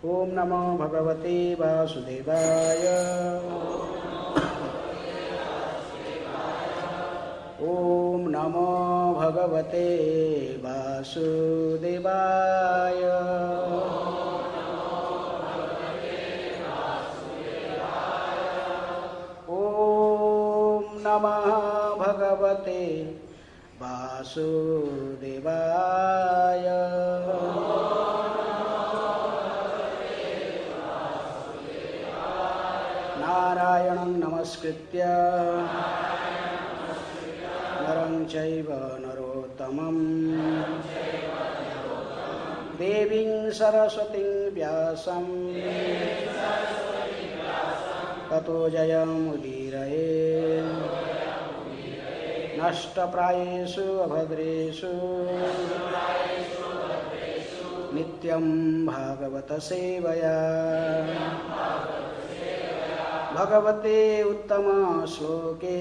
ओम नमो भगवते वासुदेवाय। ओम नमो भगवते वासुदेवाय। ओम नमः भगवते वासुदेवाय। नारायणं नमस्कृत्य नरं चैव नरोत्तमं देवीं सरस्वतीं व्यासं ततो जयमुदीरये। नष्टप्रायेषु अभद्रेषु नित्यं भागवत सेवया भगवते उत्तम श्लोके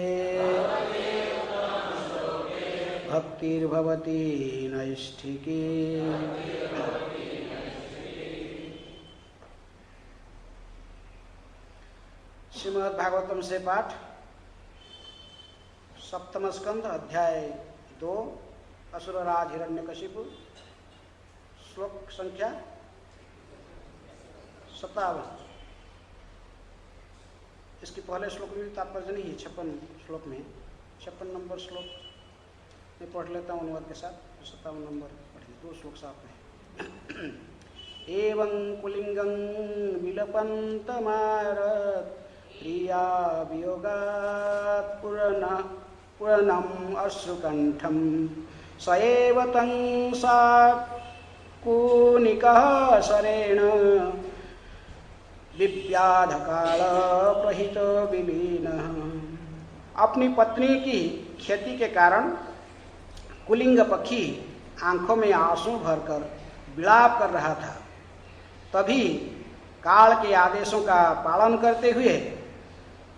भक्तिर्भवति नैष्ठिकी। श्रीमद् भागवतम से पाठ, सप्तम स्कंध, अध्याय 2, असुरराज हिरण्यकशिपु, श्लोक संख्या 57। इसके पहले श्लोक में तात्पर्य नहीं है, 56 श्लोक में, 56 नंबर श्लोक मैं पढ़ लेता हूँ अनुवाद के साथ। 57 नंबर पढ़िए, 2 श्लोक साथ में। एवं कुलिंगं विलपन्तमारत प्रिया वियोगात् पुरणम् अश्रुकण्ठं स एव तं शाकुनिकः शरेण विव्याधकाल प्रहितो विलीनः। अपनी पत्नी की क्षति के कारण कुलिंग पक्षी आंखों में आंसू भरकर विलाप कर रहा था। तभी काल के आदेशों का पालन करते हुए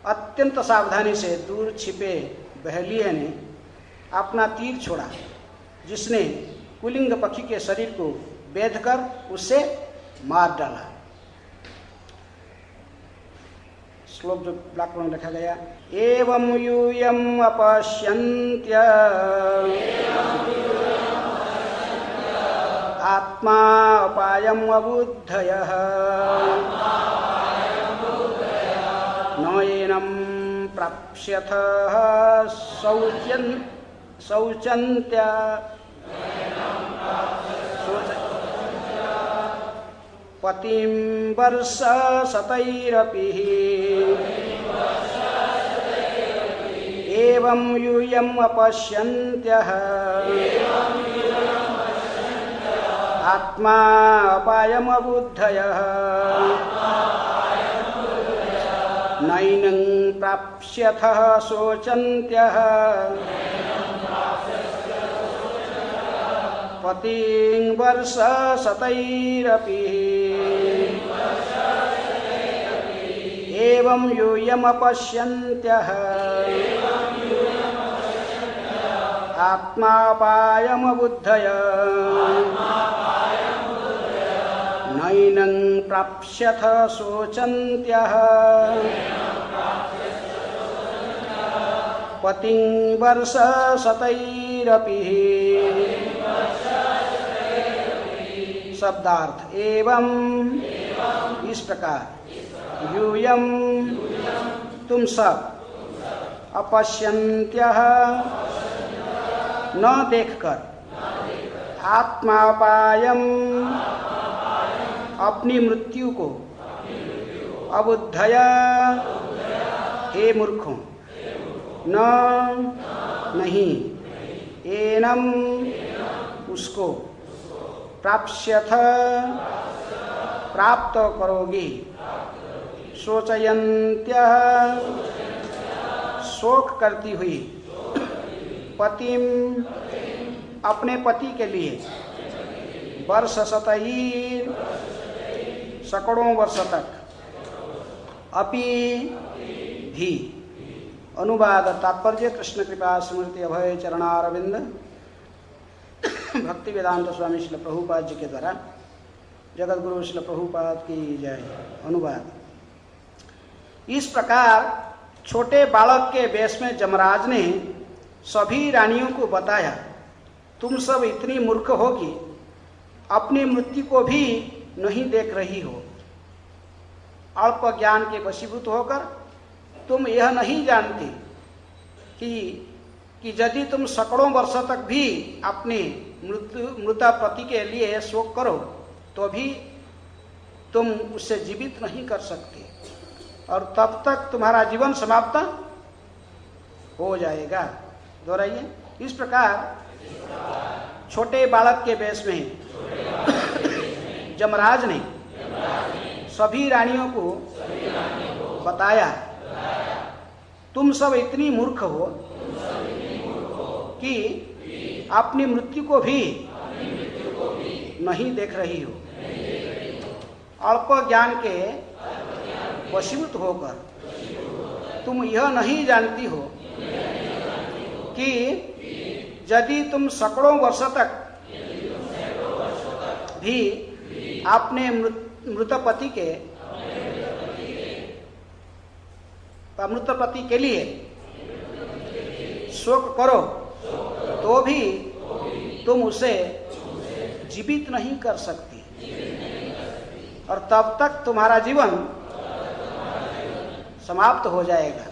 अत्यंत सावधानी से दूर छिपे बहलिये ने अपना तीर छोड़ा, जिसने कुलिंग पक्षी के शरीर को बेधकर उसे मार डाला। श्लोक जो ब्लॉक में लिखा गया, एवं यूयम् अपश्यन्त्य आत्मा अपायम् अबुद्धयः नयनं प्राप्स्यथः शौचन्त्या पतिं वर्षशतैरपि एवं यूयम् अपश्यन्त्यः आत्मा अपायम् अबुद्धयः नैनं प्राप्स्यथः शोचन्त्यः पतिं वर्षशतैरपि एवं यूयम् अपश्यन्त्यः आत्मापायम् अबुद्धयः नैनं प्राप्स्यथ शोचन्त्यः पतिं वर्षशतैरपि। शब्दार्थ, एवं इस प्रकार, यूयम् तुम सब, अपश्यन्त्यः न देखकर, आत्मापायम् अपनी मृत्यु को, अबुद्धया हे मूर्खों, न नहीं, एनम उसको, प्राप्स्यथ प्राप्त करोगी, शोचयन्त्यः शोक करती हुई, पतिम अपने पति के लिए, वर्षशतैर सैकड़ों वर्ष तक, अपि भी। अनुवाद तात्पर्य, कृष्ण कृपा स्मृति अभय चरणारविंद भक्ति वेदांत स्वामी श्री प्रभुपाद जी के द्वारा जगत गुरु श्रील प्रभुपाद की जय। अनुवाद। इस प्रकार छोटे बालक के वेश में जमराज ने सभी रानियों को बताया, तुम सब इतनी मूर्ख हो कि अपनी मृत्यु को भी नहीं देख रही हो। अल्प ज्ञान के वशीभूत होकर तुम यह नहीं जानती कि यदि तुम सैकड़ों वर्षों तक भी अपने मृत पति के लिए शोक करो तो भी तुम उससे जीवित नहीं कर सकते और तब तक तुम्हारा जीवन समाप्त हो जाएगा। दोहराइए। इस प्रकार छोटे बालक के वेश में जमराज ने सभी रानियों को बताया, तुम सब इतनी मूर्ख हो कि अपनी मृत्यु को भी नहीं देख रही हो। अल्प ज्ञान के वशीभूत होकर तुम यह नहीं जानती हो कि यदि तुम सैकड़ों वर्षों तक भी अपने मृत पति के लिए शोक करो तो भी तुम उसे जीवित नहीं कर सकती और तब तक तुम्हारा जीवन समाप्त हो जाएगा।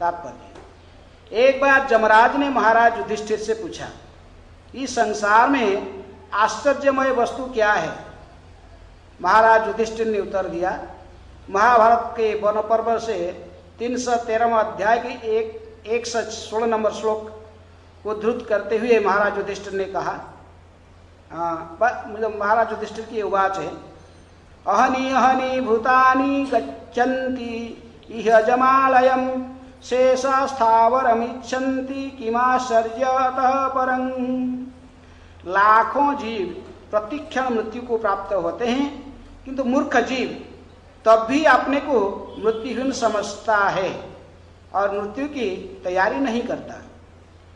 तात्पर्य। एक बार जमराज ने महाराज युधिष्ठिर से पूछा, इस संसार में आश्चर्यमय वस्तु क्या है? महाराज युधिष्ठिर ने उत्तर दिया, महाभारत के वन पर्व से 313 अध्याय के 116 नंबर श्लोक को उद्धृत करते हुए महाराज युधिष्ठिर ने कहा, महाराज युधिष्ठिर की उवाच है, अहनी अहनी भूतानि गच्छन्ति इह जमालयम् शेषा स्थावरमिच्छन्ति किमाश्चर्यतः परं। लाखों जीव प्रतिक्षण मृत्यु को प्राप्त होते हैं, किंतु मूर्ख जीव तब भी अपने को मृत्युहीन समझता है और मृत्यु की तैयारी नहीं करता।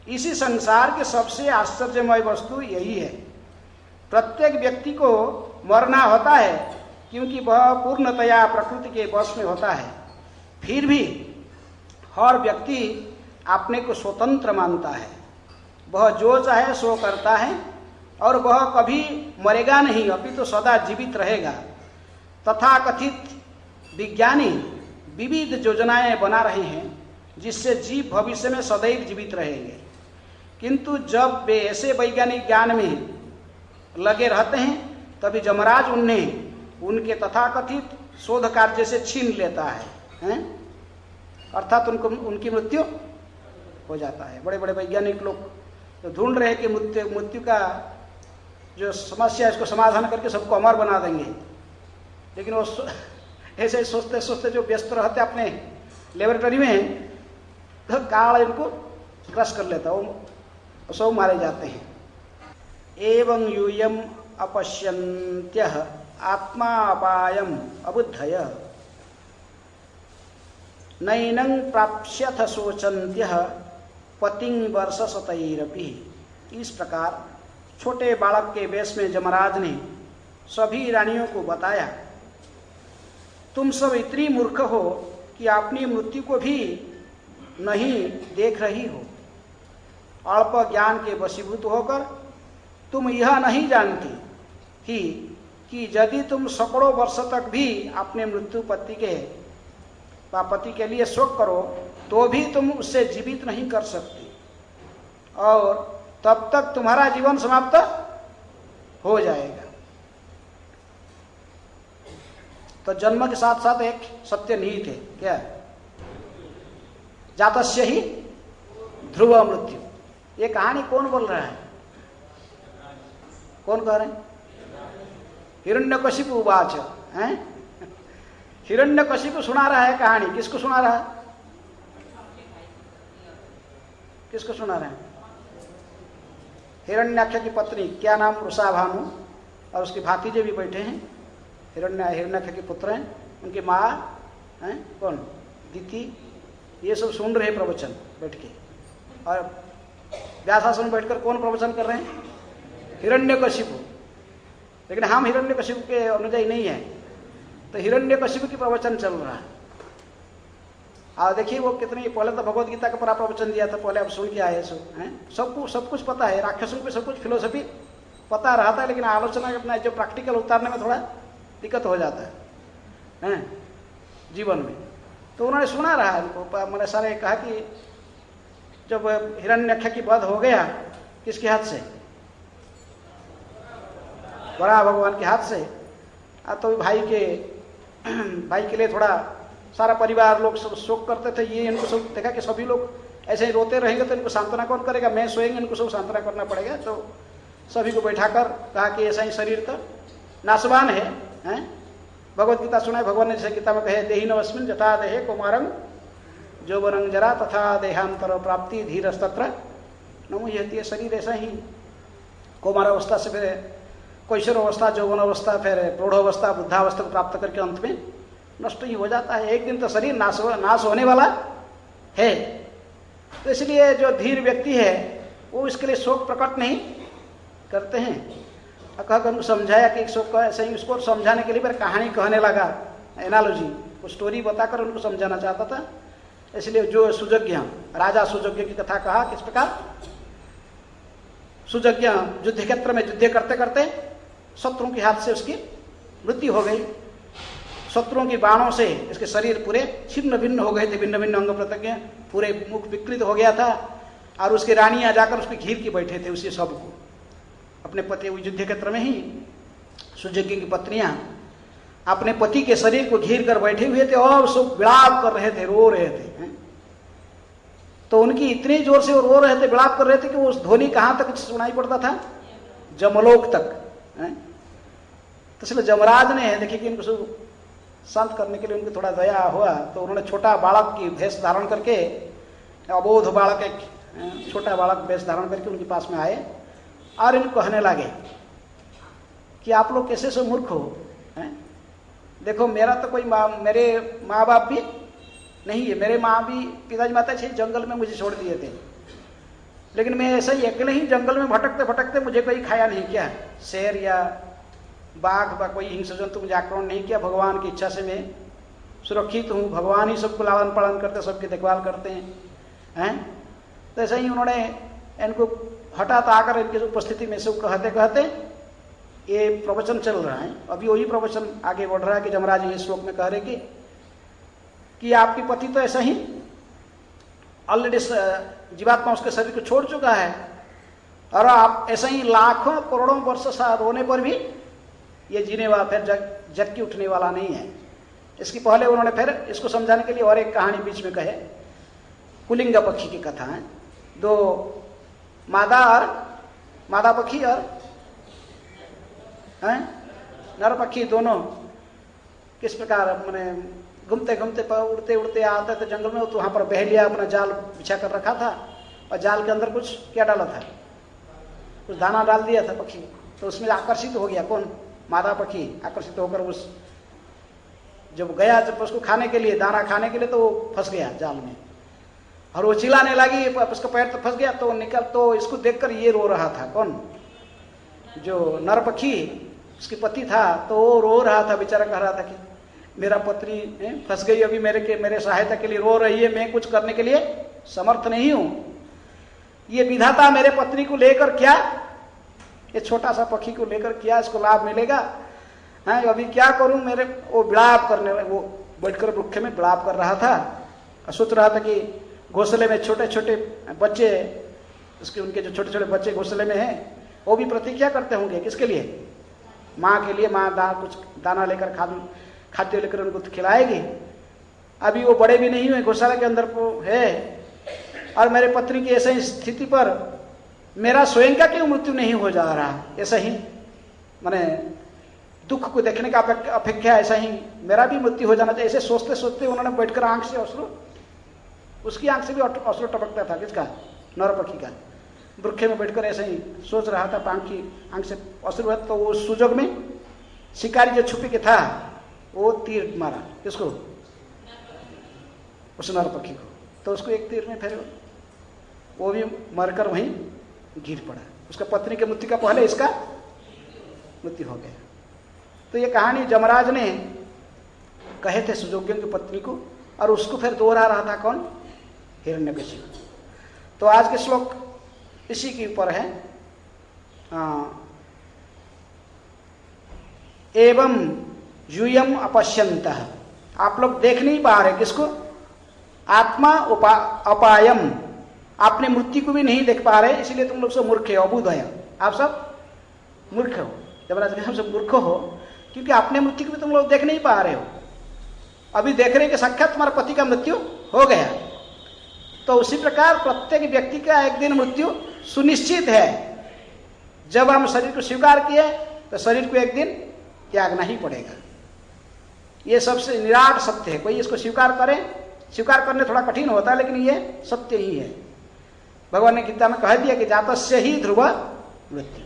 इसी संसार के सबसे आश्चर्यमय वस्तु यही है। प्रत्येक व्यक्ति को मरना होता है क्योंकि वह पूर्णतया प्रकृति के वश में होता है। फिर भी हर व्यक्ति अपने को स्वतंत्र मानता है। वह जो चाहे सो करता है और वह कभी मरेगा नहीं, अपितु सदा जीवित रहेगा। तथाकथित विज्ञानी विविध योजनाएं बना रहे हैं जिससे जीव भविष्य में सदैव जीवित रहेंगे, किंतु जब वे ऐसे वैज्ञानिक ज्ञान में लगे रहते हैं तभी जमराज उन्हें उनके तथाकथित शोध कार्य से छीन लेता है, अर्थात उनकी मृत्यु हो जाता है। बड़े बड़े वैज्ञानिक लोग तो ढूंढ रहे हैं कि मृत्यु का जो समस्या है इसको समाधान करके सबको अमर बना देंगे, लेकिन वो ऐसे सोचते सोचते जो व्यस्त रहते अपने लेबोरेटरी में, तो काल इनको क्रश कर लेता, वो सब मारे जाते हैं। एवं यूयम अपश्यन्त्यः आत्मा अपायम अबुद्धय नैनं प्राप्स्यथ शोचन्त्यः पतिं वर्षशतैरपि। इस प्रकार छोटे बालक के वेश में जमराज ने सभी रानियों को बताया, तुम सब इतनी मूर्ख हो कि अपनी मृत्यु को भी नहीं देख रही हो। अल्प ज्ञान के वशीभूत होकर तुम यह नहीं जानती कि यदि तुम सैकड़ों वर्ष तक भी अपने मृत्यु पति के लिए शोक करो तो भी तुम उससे जीवित नहीं कर सकती और तब तक तुम्हारा जीवन समाप्त हो जाएगा। तो जन्म के साथ साथ एक सत्य निहित है, क्या? जातस्य ही ध्रुव मृत्यु। ये कहानी कौन बोल रहा है? कौन कह रहे हैं? हिरण्यकशिपु उवाच। हिरण्यकशिपु सुना रहा है कहानी। किसको सुना रहा है? किसको सुना रहे हैं? हिरण्याक्ष की पत्नी, क्या नाम? उषा भानु, और उसके भातीजे भी बैठे हैं, हिरण्याक्ष के पुत्र हैं, उनकी माँ हैं कौन? दिति। ये सब सुन रहे प्रवचन बैठ के, और व्यासासन में बैठकर कौन प्रवचन कर रहे हैं? हिरण्यकशिपु। लेकिन हम हिरण्यकशिपु के अनुयायी नहीं है, तो हिरण्यकशिपु की प्रवचन चल रहा है। और देखिए वो कितनी, पहले तो भगवत गीता का पूरा प्रवचन दिया था, पहले आप सुन के आए सो हैं, सबको सब कुछ पता है, राक्षसों को सब कुछ फिलोसफी पता रहता है, लेकिन आलोचना अपना जो प्रैक्टिकल उतारने में थोड़ा दिक्कत हो जाता है जीवन में। तो उन्होंने सुना रहा है, मैंने सारे कहा कि जब हिरण्यक्ष की वध हो गया, किसके हाथ से? वराह भगवान के हाथ से। तो भाई के लिए थोड़ा सारा परिवार लोग सब शोक करते थे। ये इनको सब देखा कि सभी लोग ऐसे ही रोते रहेंगे तो इनको सांत्वना कौन करेगा, मैं सोएंगे, इनको सब सांत्वना करना पड़ेगा। तो सभी को बैठाकर कहा कि ऐसा ही शरीर तो नाशवान है, भगवत गीता सुना है भगवान ने, जैसे गीता में कहे देहि नवस्मिन जथा देहे कौमारं यौवनं जरा तथा देहांतर प्राप्ति धीरस्तत्र नमो यति। शरीर ऐसा ही कौमार अवस्था से फिर कैशोर अवस्था, यौवन अवस्था, फिर प्रौढ़ अवस्था, वृद्धावस्था को प्राप्त करके अंत में नष्ट ही हो जाता है। एक दिन तो शरीर नाश होने वाला है। तो इसलिए जो धीर व्यक्ति है वो इसके लिए शोक प्रकट नहीं करते हैं। कहकर उनको समझाया कि शोक ऐसे ही, उसको समझाने के लिए फिर कहानी कहने लगा, एनालॉजी, वो स्टोरी बताकर उनको समझाना चाहता था। इसलिए जो सुजज्ञ, राजा सुजज्ञ की कथा कहा। किस प्रकार सुजज्ञ युद्ध क्षेत्र में युद्ध करते करते शत्रुओं के हाथ से उसकी मृत्यु हो गई। शत्रुओं की बाणों से इसके शरीर पूरे छिन्न भिन्न हो गए थे, भिन्न भिन्न अंग प्रत्यंग, पूरे मुख विकृत हो गया था। और उसकी रानियां जाकर उसको घेर के बैठे थे, उसी सब को अपने पति, युद्ध क्षेत्र में ही सुजज्ञ की पत्नियां अपने पति के शरीर को घेर कर बैठे हुए थे और सब विलाप कर रहे थे, रो रहे थे। तो उनकी इतनी जोर से वो रो रहे थे, विलाप कर रहे थे कि वो ध्वनि कहां तक सुनाई पड़ता था? जमलोक तक। तो इसलिए जमराज ने देखिए कि इनको सब शांत करने के लिए उनको थोड़ा दया हुआ, तो उन्होंने छोटा बालक की भेष धारण करके, अबोध बालक, एक छोटा बालक वेश धारण करके उनके पास में आए और इनको कहने लगे कि आप लोग कैसे से मूर्ख हो, देखो मेरा तो कोई मेरे माँ बाप भी नहीं है, मेरे माँ भी पिताजी माता छे जंगल में मुझे छोड़ दिए थे, लेकिन मैं ऐसे ही अकेले ही जंगल में भटकते भटकते मुझे कोई खाया नहीं, क्या शेर या बाघ व कोई हिंसक जंतु मुझे आक्रमण नहीं किया। भगवान की इच्छा से मैं सुरक्षित हूँ, भगवान ही सबको लालन पालन करते, सबकी देखभाल करते हैं। तो ऐसे ही उन्होंने इनको हठात आकर इनकी उपस्थिति में से कहते कहते ये प्रवचन चल रहा है। अभी वही प्रवचन आगे बढ़ रहा है कि जमराज ये श्लोक में कह रहे कि आपकी पति तो ऐसा ही ऑलरेडी जीवात्मा उसके शरीर को छोड़ चुका है और आप ऐसा ही लाखों करोड़ों वर्ष रोने पर भी ये जीने वाला, फिर जग के उठने वाला नहीं है। इसकी पहले उन्होंने फिर इसको समझाने के लिए और एक कहानी बीच में कहे, कुलिंग पक्षी की कथा है। दो मादा पक्षी और नर पक्षी दोनों किस प्रकार मैंने घूमते घूमते उड़ते उड़ते आते थे जंगल में, तो वहां पर बहेलिया अपना जाल बिछा कर रखा था और जाल के अंदर कुछ क्या डाला था, कुछ दाना डाल दिया था पक्षी, तो उसमें आकर्षित हो गया। कौन? मादा पक्षी आकर्षित होकर उस जब गया जब उसको खाने के लिए, दाना खाने के लिए, तो वो फंस गया जाल में और वो चिल्लाने लगी, उसका पैर तो फंस गया, तो निकल, तो इसको देखकर ये रो रहा था। कौन? जो नर पक्षी उसके पति था, तो वो रो रहा था, बेचारा कह रहा था कि मेरा पत्नी फंस गई, अभी मेरे सहायता के लिए रो रही है, मैं कुछ करने के लिए समर्थ नहीं हूं। ये विधाता मेरे पत्नी को लेकर क्या, ये छोटा सा पक्षी को लेकर क्या इसको लाभ मिलेगा, अभी क्या करूं। मेरे वो विलाप करने, वो बैठकर वृक्ष में विलाप कर रहा था और सोच रहा था कि घोंसले में छोटे छोटे बच्चे, उसके उनके जो छोटे छोटे बच्चे घोंसले में हैं, वो भी प्रतीक्षा करते होंगे किसके लिए? माँ के लिए। माँ कुछ दाना लेकर खाद्य लेकर उनको खिलाएगी। अभी वो बड़े भी नहीं हुए, घोंसले के अंदर है, और मेरे पत्नी की ऐसी स्थिति पर मेरा स्वयं का क्यों मृत्यु नहीं हो जा रहा? ऐसा ही माने दुख को देखने का अपेक्षा ऐसा ही मेरा भी मृत्यु हो जाना चाहिए। ऐसे सोचते सोचते उन्होंने बैठकर आंख से अश्रु, उसकी आंख से भी अश्रु टपकता था। किसका? नर पक्षी का। वृक्ष में बैठकर ऐसे ही सोच रहा था, आंख से अश्रु है, तो वो सुजग में शिकारी जो छुपी के था वो तीर मारा। किसको? उस नर पक्षी को। तो उसको एक तीर में फिर वो भी मरकर वहीं गिर पड़ा। उसका पत्नी की मृत्यु का पहले इसका मृत्यु हो गया। तो ये कहानी यमराज ने कहे थे सुयोग्यों की पत्नी को, और उसको फिर दोहरा रहा था कौन? हिरण्यकशिपु। तो आज के श्लोक इसी के ऊपर है। एवं यूयम अपश्यन्तः, आप लोग देख नहीं पा रहे किसको? आत्मा अपायम, आपने मृत्यु को भी नहीं देख पा रहे, इसलिए तुम लोग सब मूर्ख हो, अबुध है, आप सब मूर्ख हो। जबराज हम सब मूर्ख हो क्योंकि आपने मृत्यु को भी तुम लोग देख नहीं पा रहे हो। अभी देख रहे कि साक्षात तुम्हारे पति का मृत्यु हो गया। तो उसी प्रकार प्रत्येक व्यक्ति का एक दिन मृत्यु सुनिश्चित है। जब हम शरीर को स्वीकार किए तो शरीर को एक दिन त्यागना ही पड़ेगा। ये सबसे निराट सत्य है। कोई इसको स्वीकार करे, स्वीकार करने थोड़ा कठिन होता है, लेकिन ये सत्य ही है। भगवान ने गीता में कह दिया कि जातस्य ही ध्रुव मृत्यु,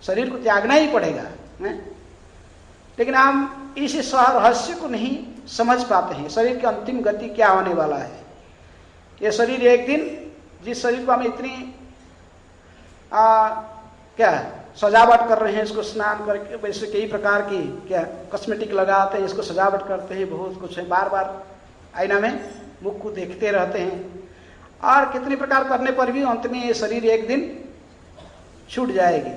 शरीर को त्यागना ही पड़ेगा। लेकिन हम इस रहस्य को नहीं समझ पाते हैं, शरीर की अंतिम गति क्या होने वाला है। ये शरीर एक दिन, जिस शरीर को हम इतनी क्या सजावट कर रहे हैं, इसको स्नान करके वैसे कई प्रकार की क्या कॉस्मेटिक लगाते हैं, इसको सजावट करते हैं, बहुत कुछ है, बार बार आईना में मुख को देखते रहते हैं, और कितने प्रकार करने पर भी अंत में ये शरीर एक दिन छूट जाएगी।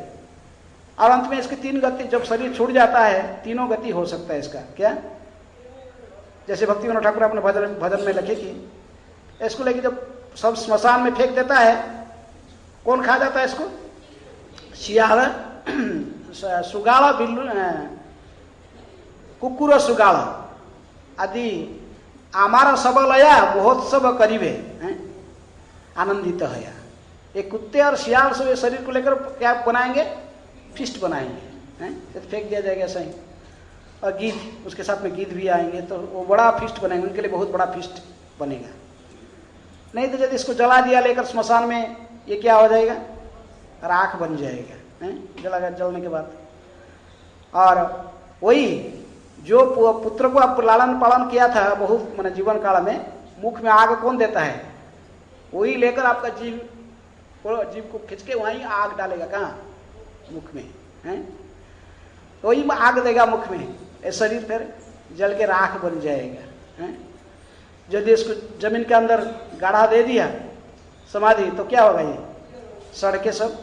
और अंत में इसकी तीन गति, जब शरीर छूट जाता है तीनों गति हो सकता है इसका। क्या? जैसे भक्तिविनोद ठाकुर अपने भजन में लिखे कि इसको लेके जब सब स्मशान में फेंक देता है, कौन खा जाता है इसको? शियाल, सुगाड़ा, बिल्लू, कुकुर सुगाड़ आदि आमार सबलया महोत्सव करीबे आनंदित है। ये कुत्ते और शियाल से शरीर को लेकर क्या बनाएंगे? फिस्ट बनाएंगे, तो फेंक दिया जाएगा ऐसा ही। और गीध, उसके साथ में गीध भी आएंगे, तो वो बड़ा फिस्ट बनाएंगे, उनके लिए बहुत बड़ा फिस्ट बनेगा। नहीं तो यदि इसको जला दिया लेकर स्मशान में, ये क्या हो जाएगा? राख बन जाएगा जला जलने के बाद। और वही जो पुत्र को आप लालन पालन किया था बहुत मैंने जीवन काल में, मुख में आग कौन देता है? वही लेकर आपका जीव को खींच के वहीं आग डालेगा। कहाँ? मुख में है, तो वही आग देगा मुख में, ये शरीर फिर जल के राख बन जाएगा। यदि इसको जमीन के अंदर गाढ़ा दे दिया समाधि, तो क्या होगा? ये सड़ के सब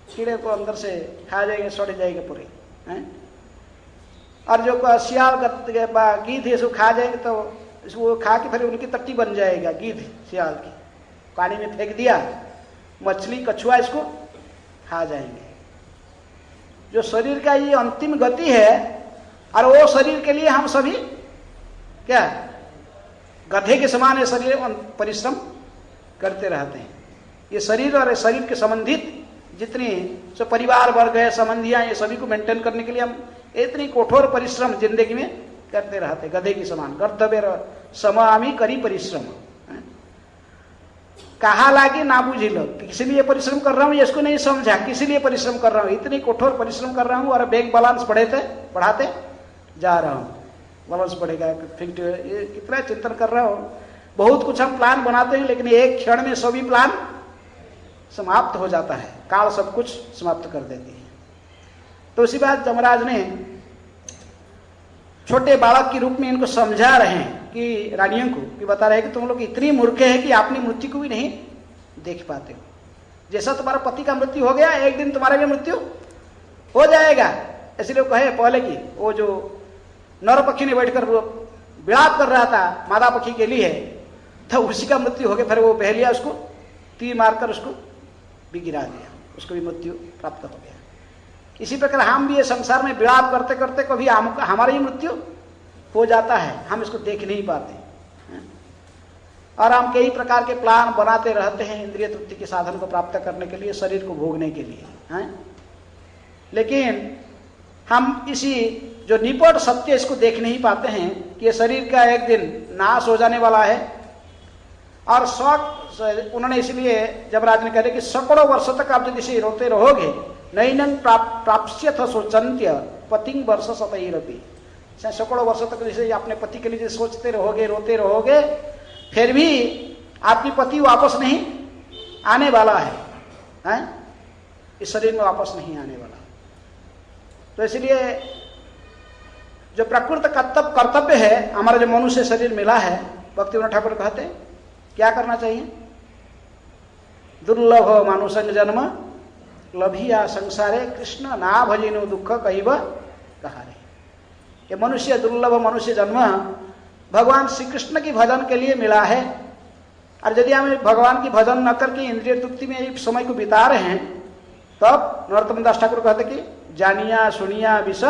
कीड़े को अंदर से खा जाएंगे, सड़ जाएंगे पूरे। और जो सियाल गीध है, इसको खा जाएंगे, तो इसको खा के फिर उनकी तट्टी बन जाएगा गीध सियाल की। पानी में फेंक दिया, मछली कछुआ इसको खा जाएंगे। जो शरीर का ये अंतिम गति है, और वो शरीर के लिए हम सभी क्या गधे के समान ये शरीर परिश्रम करते रहते हैं। ये शरीर और शरीर के संबंधित जितनी जो परिवार वर्ग है, संबंधियां, ये सभी को मेंटेन करने के लिए हम इतनी कठोर परिश्रम जिंदगी में करते रहते, गधे के समान। कर्तव्य समामी करी परिश्रम, कहा लागे ना बुझी लो, किसी लिए परिश्रम कर रहा हूँ, इसको नहीं समझा किसी लिए परिश्रम कर रहा हूँ, इतनी कठोर परिश्रम कर रहा हूँ, और बैंक बैलेंस बढ़ाते जा रहा हूँ, बैलेंस बढ़ेगा, ये कितना चिंतन कर रहा हूँ। बहुत कुछ हम प्लान बनाते हैं, लेकिन एक क्षण में सभी प्लान समाप्त हो जाता है, काल सब कुछ समाप्त कर देती है। तो उसी बात यमराज ने छोटे बालक के रूप में इनको समझा रहे हैं कि रानियों को, कि बता रहे हैं कि तुम लोग इतनी मूर्ख है कि आपने मृत्यु को भी नहीं देख पाते हो। जैसा तुम्हारा पति का मृत्यु हो गया, एक दिन तुम्हारा भी मृत्यु हो जाएगा। इसलिए कहे पहले कि वो जो नर पक्षी ने बैठकर विलाप कर रहा था मादा पक्षी के लिए, तो उसी का मृत्यु हो गया। फिर वो बह लिया, उसको तीर मारकर उसको भी गिरा दिया, उसको भी मृत्यु प्राप्त हो गया। इसी प्रकार हम भी ये संसार में विलाप करते करते कभी हमारी मृत्यु हो जाता है, हम इसको देख नहीं पाते, और हम कई प्रकार के प्लान बनाते रहते हैं इंद्रिय तृप्ति के साधन को प्राप्त करने के लिए, शरीर को भोगने के लिए। लेकिन हम इसी जो निपट सत्य इसको देख नहीं पाते हैं कि ये शरीर का एक दिन नाश हो जाने वाला है। और उन्होंने इसलिए यमराज ने कहा कि सैकड़ों वर्षों तक आप यदि इसे रोते रहोगे, नैनन प्राप्स्यथ शोचन्त्य पतिंग वर्ष सतैरपि, सैकड़ों वर्षों तक जैसे अपने पति के लिए सोचते रहोगे, रोते रहोगे, फिर भी आपकी पति वापस नहीं आने वाला है, इस शरीर में वापस नहीं आने वाला। तो इसलिए जो प्रकृत कर्तव्य है, हमारा जो मनुष्य शरीर मिला है, भक्तिविनोद ठाकुर कहते क्या करना चाहिए? दुर्लभ मानुषंग जन्म लभिया संसारे कृष्ण ना भजिनो दुख कहिब कहारे। ये मनुष्य दुर्लभ मनुष्य जन्म भगवान श्री कृष्ण की भजन के लिए मिला है। और यदि हम भगवान की भजन न करके इंद्रिय तृप्ति में एक समय को बिता रहे हैं, तब नरोत्तम दास ठाकुर कहते कि जानिया सुनिया विष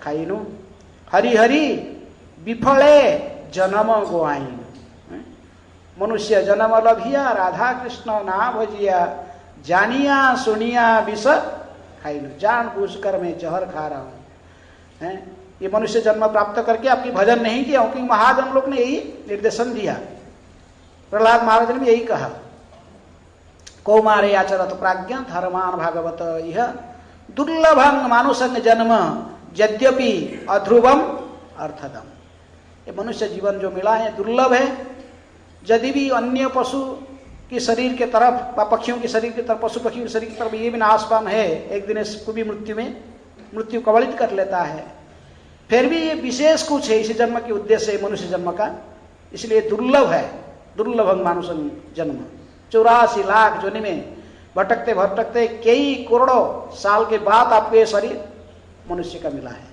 खाइनु हरि हरि विफले जन्म गोआइनु। मनुष्य जन्म लभिया राधा कृष्ण ना भजिया जानिया सुनिया विष खाइनु। जान बूझ कर मैं जहर खा रहा हूं। ये मनुष्य जन्म प्राप्त करके आपकी भजन नहीं किया, क्योंकि महाजन लोग ने यही निर्देशन दिया। प्रहलाद महाराज ने भी यही कहा, कौमारे आचरत प्राज्ञ धर्मान भागवत यह दुर्लभं मानुषंग जन्म यद्यपि अध्रुवम अर्थदम। ये मनुष्य जीवन जो मिला है दुर्लभ है। यदि भी अन्य पशु की शरीर के तरफ, पक्षियों के शरीर की तरफ, पशु पक्षियों के शरीर की तरफ ये भी नाशपान है, एक दिन इसको भी मृत्यु कबलित कर लेता है। फिर भी ये विशेष कुछ है इस जन्म के उद्देश्य है मनुष्य जन्म का, इसलिए दुर्लभ है। दुर्लभं मानुषं जन्म 84 लाख जोनि में भटकते भटकते कई करोड़ों साल के बाद आपको ये शरीर मनुष्य का मिला है।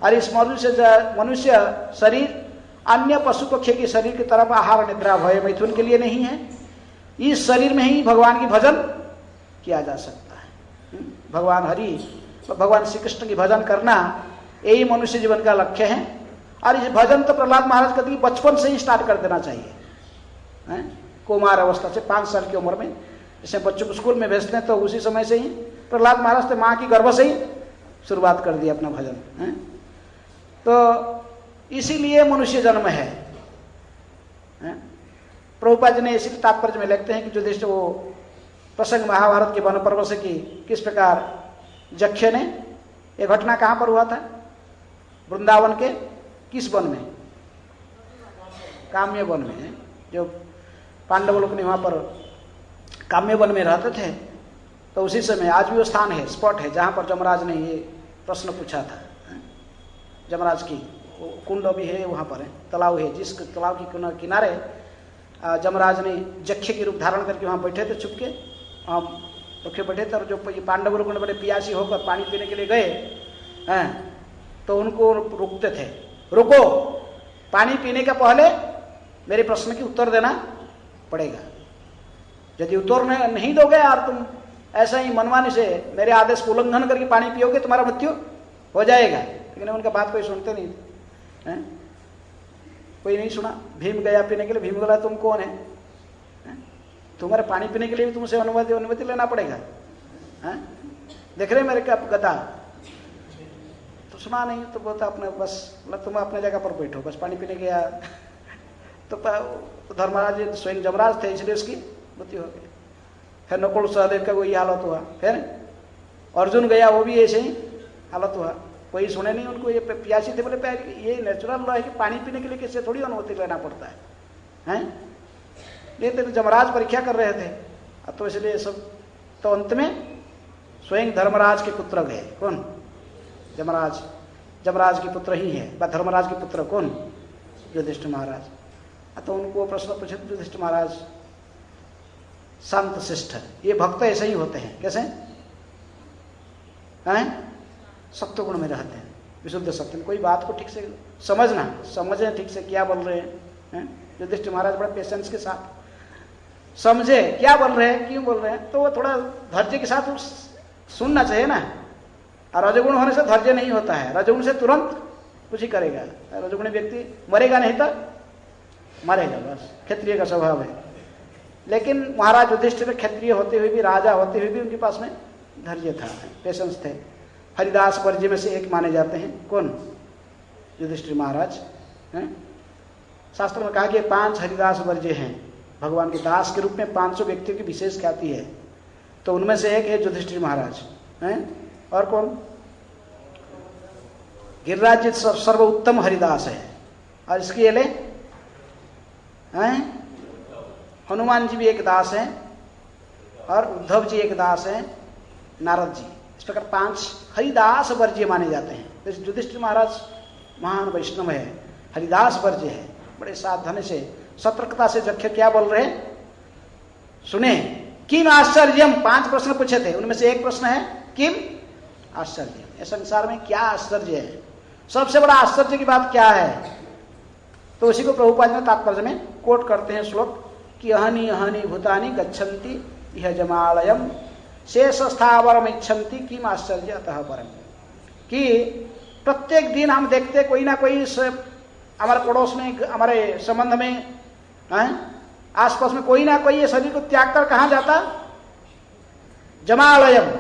और इस मनुष्य शरीर अन्य पशु पक्षी के शरीर की तरफ आहार निद्रा भय मैथुन के लिए नहीं है। इस शरीर में ही भगवान की भजन किया जा सकता है। भगवान हरि, भगवान श्री कृष्ण की भजन करना यही मनुष्य जीवन का लक्ष्य है। और इस भजन तो प्रहलाद महाराज कहते हैं बचपन से ही स्टार्ट कर देना चाहिए। कुमार अवस्था से 5 साल की उम्र में, जैसे बच्चों को स्कूल में भेजते हैं तो उसी समय से ही प्रहलाद महाराज तो माँ की गर्भ से ही शुरुआत कर दी अपना भजन। तो इसीलिए मनुष्य जन्म है। प्रभुपाद जी ने इसी तात्पर्य में लिखते हैं कि जो देश वो प्रसंग महाभारत के वन पर्व से कि किस प्रकार जक्ष ने, यह घटना कहाँ पर हुआ था? वृंदावन के किस वन में? काम्य वन में। जो पांडव लोग ने वहाँ पर काम्य वन में रहते थे, तो उसी समय आज भी वो स्थान है, स्पॉट है, जहाँ पर जमराज ने ये प्रश्न पूछा था। जमराज की कुंड भी है वहाँ पर, है तालाब है, जिस तालाब के किनारे जमराज ने जक्ष के रूप धारण करके वहाँ बैठे थे, छुप के रखे बैठे थे। और जो पांडव लोग बड़े प्यासी होकर पानी पीने के लिए गए तो उनको रोकते थे, रुको, पानी पीने का पहले मेरे प्रश्न की उत्तर देना पड़ेगा। यदि उत्तर नहीं दोगे और तुम ऐसा ही मनमानी से मेरे आदेश को उल्लंघन करके पानी पियोगे, तुम्हारा मृत्यु हो जाएगा। लेकिन उनका बात कोई सुनते नहीं थे। कोई नहीं सुना। भीम गया पीने के लिए, भीम बोला तुम कौन है? तुम्हारे पानी पीने के लिए भी तुमसे अनुमति लेना पड़ेगा। देख रहे मेरे क्या गदा? तो सुना नहीं तो बोलता अपने बस, तुम अपने जगह पर बैठो, बस पानी पीने गया। तो धर्मराज स्वयं जमराज थे, इसलिए उसकी मृत्यु हो गई। फिर नकुल सहदेव का वही हालत हुआ। फिर अर्जुन गया, वो भी ऐसे ही हालत हुआ। कोई सुने नहीं उनको, ये प्यासी थे, बोले ये नेचुरल लॉ है कि पानी पीने के लिए किससे थोड़ी अनुमति लेना पड़ता है। ये तो जमराज परीक्षा कर रहे थे, तो इसलिए सब। तो अंत में स्वयं धर्मराज के पुत्र गए। कौन? जमराज। जमराज के पुत्र ही है। धर्मराज के पुत्र कौन? युधिष्ठिर महाराज। तो उनको प्रश्न पूछे, युधिष्ठिर महाराज शांत शिष्ट, ये भक्त ऐसे ही होते हैं। कैसे? सत्व गुण में रहते हैं, विशुद्ध सत्य में। कोई बात को ठीक से समझे ठीक से क्या बोल रहे हैं। युधिष्ठिर महाराज बड़े पेशेंस के साथ समझे क्या बोल रहे हैं, क्यों बोल रहे हैं, तो वो थोड़ा धैर्य के साथ सुनना चाहिए ना। और रजोगुण होने से धैर्य नहीं होता है, रजोगुण से तुरंत कुछ ही करेगा। रजोगुणी व्यक्ति मरेगा नहीं तो मरेगा, बस क्षत्रिय का स्वभाव है। लेकिन महाराज युधिष्ठिर क्षत्रिय होते हुए भी, राजा होते हुए भी उनके पास में धैर्य था, पेशेंस थे। हरिदास वर्ज्य में से एक माने जाते हैं। कौन? युधिष्ठिर महाराज। शास्त्र में कहा कि 5 हरिदास वर्ज्य हैं। भगवान के दास के रूप में 500 व्यक्तियों की विशेष ख्याति है, तो उनमें से एक है युधिष्ठिर महाराज। और कौन? गिरिराज जी सर्वोत्तम हरिदास है। और इसके अले हनुमान जी भी एक दास हैं, और उद्धव जी एक दास हैं, नारद जी। इस प्रकार 5 हरिदास वर्ज्य माने जाते हैं। जैसे युधिष्ठिर महाराज महान वैष्णव है, हरिदास वर्ज्य है, बड़े सावधानी से सतर्कता से जख्य क्या बोल रहे हैं सुने। किम आश्चर्यम, 5 प्रश्न पूछे थे, उनमें से एक प्रश्न है किम आश्चर्य, इस संसार में क्या आश्चर्य है, सबसे बड़ा आश्चर्य की बात क्या है। तो उसी को प्रभुपाद ने तात्पर्य में कोट करते हैं श्लोक कि अहनि अहनि भूतानि गच्छन्ति इह जमालयम शेष स्थावरम इच्छन्ति किम आश्चर्य अतः परम। कि प्रत्येक दिन हम देखते कोई ना कोई हमारे पड़ोस में, हमारे संबंध में, आसपास में कोई ना कोई ये शरीर को त्याग कर कहाँ जाता, जमालयम,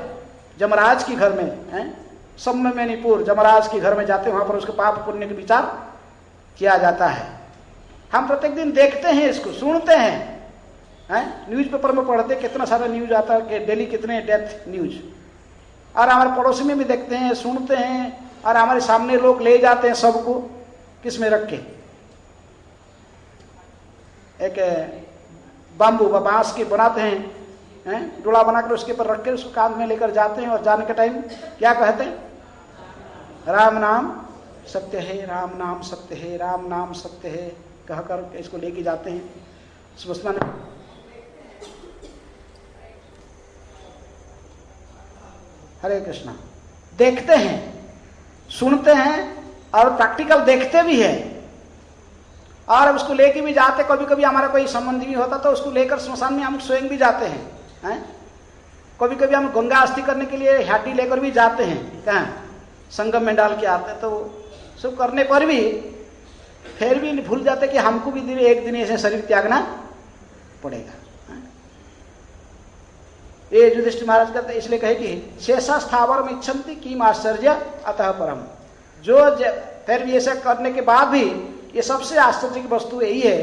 जमराज की घर में, सम्यमणिपुर जमराज के घर में जाते, वहां पर उसके पाप पुण्य के विचार किया जाता है। हम प्रत्येक दिन देखते हैं, इसको सुनते हैं, न्यूज पेपर में पढ़ते कितना सारा न्यूज आता है कि डेली कितने डेथ न्यूज, और हमारे पड़ोसी में भी देखते हैं, सुनते हैं, और हमारे सामने लोग ले जाते हैं सबको किस में रख के, एक बांबू व बांस के बनाते हैं, डोला बनाकर उसके ऊपर रख के उसको कांध में लेकर जाते हैं, और जाने के टाइम क्या कहते हैं, राम नाम सत्य है, राम नाम सत्य है, राम नाम सत्य है कहकर इसको लेके जाते हैं स्मशान। हरे कृष्णा। देखते हैं, सुनते हैं, और प्रैक्टिकल देखते भी हैं, और उसको लेके भी जाते। कभी कभी हमारा कोई संबंधी भी होता तो उसको लेकर स्मशान में हम स्वयं भी जाते हैं, कभी कभी हम गंगा अस्थि करने के लिए हाटी लेकर भी जाते हैं, कहाँ संगम में डाल के आते हैं। तो सब करने पर भी फिर भी भूल जाते कि हमको भी एक दिन ऐसे शरीर त्यागना पड़ेगा। ये युधिष्ठिर महाराज कहते इसलिए कहे कि शेषा स्थावर में इच्छन्ति किम आश्चर्य अतः परम। जो फिर भी ऐसा करने के बाद भी ये सबसे आश्चर्य की वस्तु यही है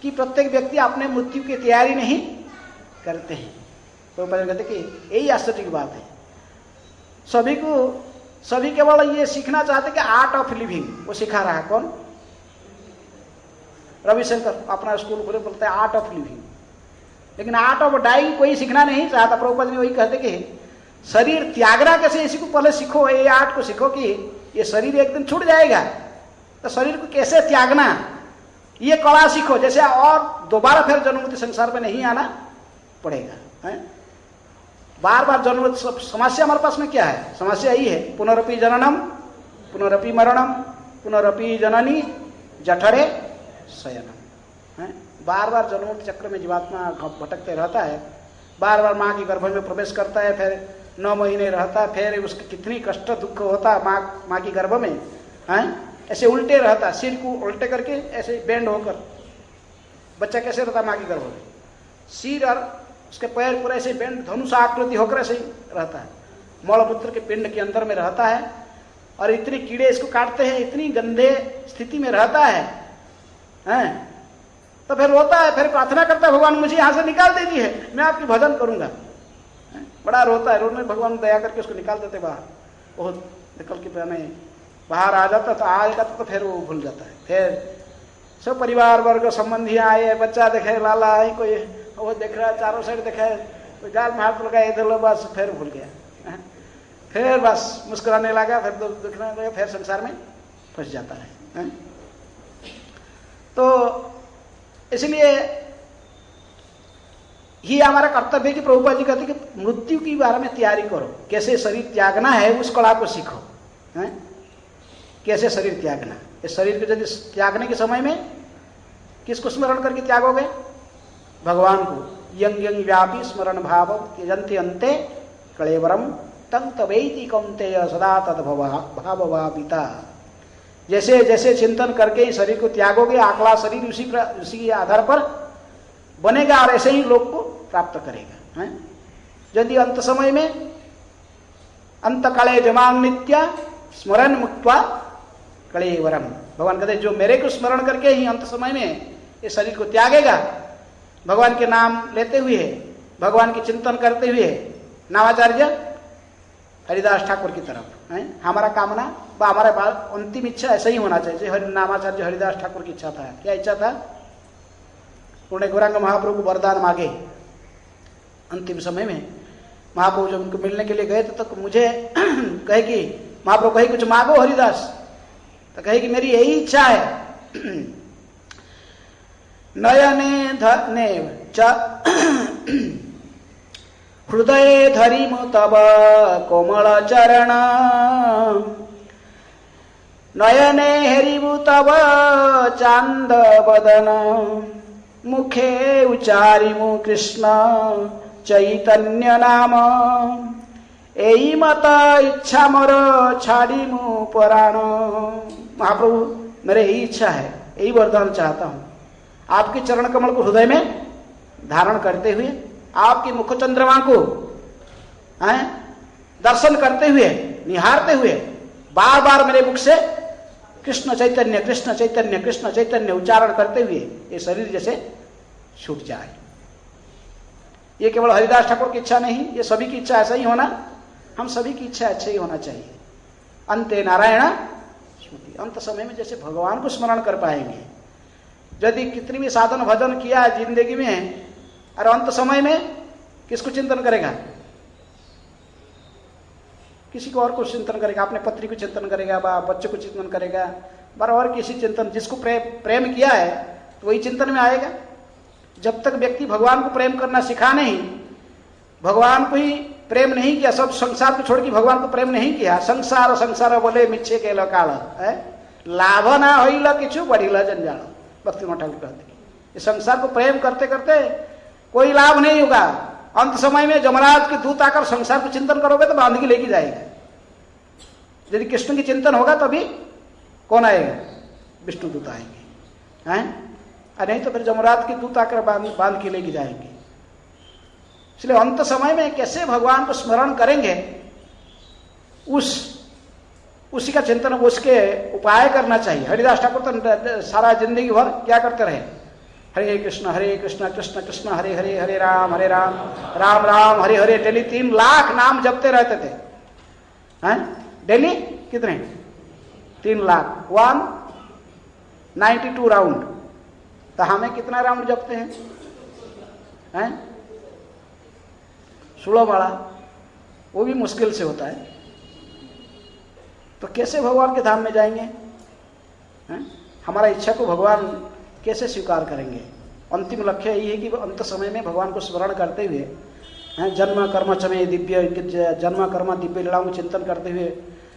कि प्रत्येक व्यक्ति अपने मृत्यु की तैयारी नहीं करते हैं। तो कहते कि यही आश्चर्य की बात है। सभी केवल ये सीखना चाहते कि आर्ट ऑफ लिविंग, वो सिखा रहा है कौन, रविशंकर अपना स्कूल खोले, बोलते हैं आर्ट ऑफ लिविंग। लेकिन आर्ट ऑफ डाइंग कोई सीखना नहीं चाहता। प्रभुपाद ने वही कहते कि शरीर त्यागना कैसे, इसी को पहले सीखो, ये आर्ट को सीखो कि ये शरीर एक दिन छूट जाएगा, तो शरीर को कैसे त्यागना ये कला सीखो, जैसे और दोबारा फिर जन्म संसार में नहीं आना पड़ेगा। बार बार जन्म, समस्या हमारे पास में क्या है, समस्या यही है पुनरपि जननम पुनरपि मरणम पुनरपि जननी जठरे शयनम। बार बार जन्मों के चक्र में जीवात्मा भटकते रहता है, बार बार माँ के गर्भ में प्रवेश करता है, फिर 9 महीने रहता है, फिर उसके कितनी कष्ट दुख होता है माँ के गर्भ में, ऐसे उल्टे रहता, सिर को उल्टे करके ऐसे बेंड होकर बच्चा कैसे रहता माँ के गर्भ में, सिर और उसके पैर पूरा ऐसे बेंड धनुष आकृति होकर ऐसे ही रहता है, मलमूत्र के पिंड के अंदर में रहता है, और इतनी कीड़े इसको काटते हैं, इतनी गंदे स्थिति में रहता है। तो फिर रोता है, फिर प्रार्थना करता है भगवान मुझे यहाँ से निकाल दीजिए, मैं आपकी भजन करूंगा। बड़ा रोता है, रोने भगवान दया करके उसको निकाल देते बाहर। बहुत निकल के मैंने बाहर आ जाता तो आएगा तो फिर वो भूल जाता है। फिर सब परिवार वर्ग संबंधी आए, बच्चा देखे, लाला आए, कोई वो देख रहा है, चारों साइड देखा है, कोई गाल में हाथ लगाए, इधर लो, बस फिर भूल गया, फिर बस मुस्कुराने लगा, फिर दिखने लगा, फिर संसार में फंस जाता है। तो इसलिए ये हमारा कर्तव्य है कि प्रभुपाद जी कहते कि मृत्यु के बारे में तैयारी करो, कैसे शरीर त्यागना है उस कला को सीखो। कैसे शरीर त्यागना, इस शरीर को यदि त्यागने के समय में किसको स्मरण करके त्यागोगे, भगवान को। यंग यंग व्यापी स्मरण भाव त्यजन्ति अन्ते कलेवरम तं तवेति कौन्तेय सदा तद भावभाविता। जैसे जैसे चिंतन करके इस शरीर को त्यागोगे, आकड़ा शरीर उसी आधार पर बनेगा और ऐसे ही लोग को प्राप्त करेगा। यदि अंत समय में अंत कले जमांग नित्या स्मरण मुक्त्वा कलेवरम, भगवान कहते जो मेरे को स्मरण करके ही अंत समय में इस शरीर को त्यागेगा, भगवान के नाम लेते हुए, भगवान की चिंतन करते हुए, नामाचार्य हरिदास ठाकुर की तरफ हमारा कामना व हमारे पास अंतिम इच्छा ऐसा ही होना चाहिए। नामाचार्य हरिदास ठाकुर की इच्छा था, क्या इच्छा था, उन्होंने गौरांग महाप्रभु को वरदान मांगे अंतिम समय में, महाप्रभु जब उनको मिलने के लिए गए तो मुझे कहे कि महाप्रभु कहे कुछ मांगो हरिदास, तो कहे कि मेरी यही इच्छा है। नयने धने च हृदय धरिमु तब कोमल चरण, नयने हेरिबु तब चांद बदन, मुखे उचारिमु कृष्ण चैतन्य नाम, एई मत इच्छा मोर छाड़िमु पराण। महाप्रभु मेरे यही इच्छा है, यही वरदान चाहता हूं, आपके चरण कमल को हृदय में धारण करते हुए, आपकी मुख चंद्रमा को दर्शन करते हुए, निहारते हुए, बार बार मेरे मुख से कृष्ण चैतन्य कृष्ण चैतन्य कृष्ण चैतन्य उच्चारण करते हुए ये शरीर जैसे छूट जाए। ये केवल हरिदास ठाकुर की इच्छा नहीं, ये सभी की इच्छा ऐसा ही होना, हम सभी की इच्छा अच्छा ही होना चाहिए। अंते नारायण स्मृति, अंत समय में जैसे भगवान को स्मरण कर पाएंगे। यदि कितनी भी साधन भजन किया जिंदगी में, और अंत समय में किसको चिंतन करेगा? किसी को और को चिंतन करेगा, अपने पत्नी को चिंतन करेगा, बच्चों को चिंतन करेगा, बार और किसी चिंतन, जिसको प्रेम किया है तो वही चिंतन में आएगा। जब तक व्यक्ति भगवान को प्रेम करना सिखा नहीं, भगवान को ही प्रेम नहीं किया, सब संसार को छोड़ के भगवान को प्रेम नहीं किया, संसार संसार बोले मिच्छे के काल है, लाभ ना होइल किछु बढ़िला जंजाल, भक्ति ठाकुर कहते। इस संसार को प्रेम करते करते कोई लाभ नहीं होगा। अंत समय में जमराज के दूत आकर संसार को चिंतन करोगे तो बांध के लेके जाएगा। यदि कृष्ण की चिंतन होगा तभी कौन आएगा? विष्णु दूत आएंगे, हैं? नहीं तो फिर जमराज के दूत आकर बांध के लेके जाएंगे। इसलिए अंत समय में कैसे भगवान को स्मरण करेंगे, उसी का चिंतन, उसके उपाय करना चाहिए। हरिदास ठाकुर तो सारा जिंदगी भर क्या करते रहे? हरे कृष्ण कृष्ण कृष्ण हरे हरे, हरे राम राम राम हरे हरे। डेली 3 लाख नाम जपते रहते थे, हैं? डेली कितने? 3 लाख, 192 राउंड। तो हमें कितना राउंड जपते हैं? 16 माला, वो भी मुश्किल से होता है। तो कैसे भगवान के धाम में जाएंगे? हैं? हमारा इच्छा को भगवान कैसे स्वीकार करेंगे? अंतिम लक्ष्य यही है कि अंत समय में भगवान को स्मरण करते हुए, जन्म कर्म चमे दिव्य, जन्म कर्म दिव्य लीलाओं में चिंतन करते हुए,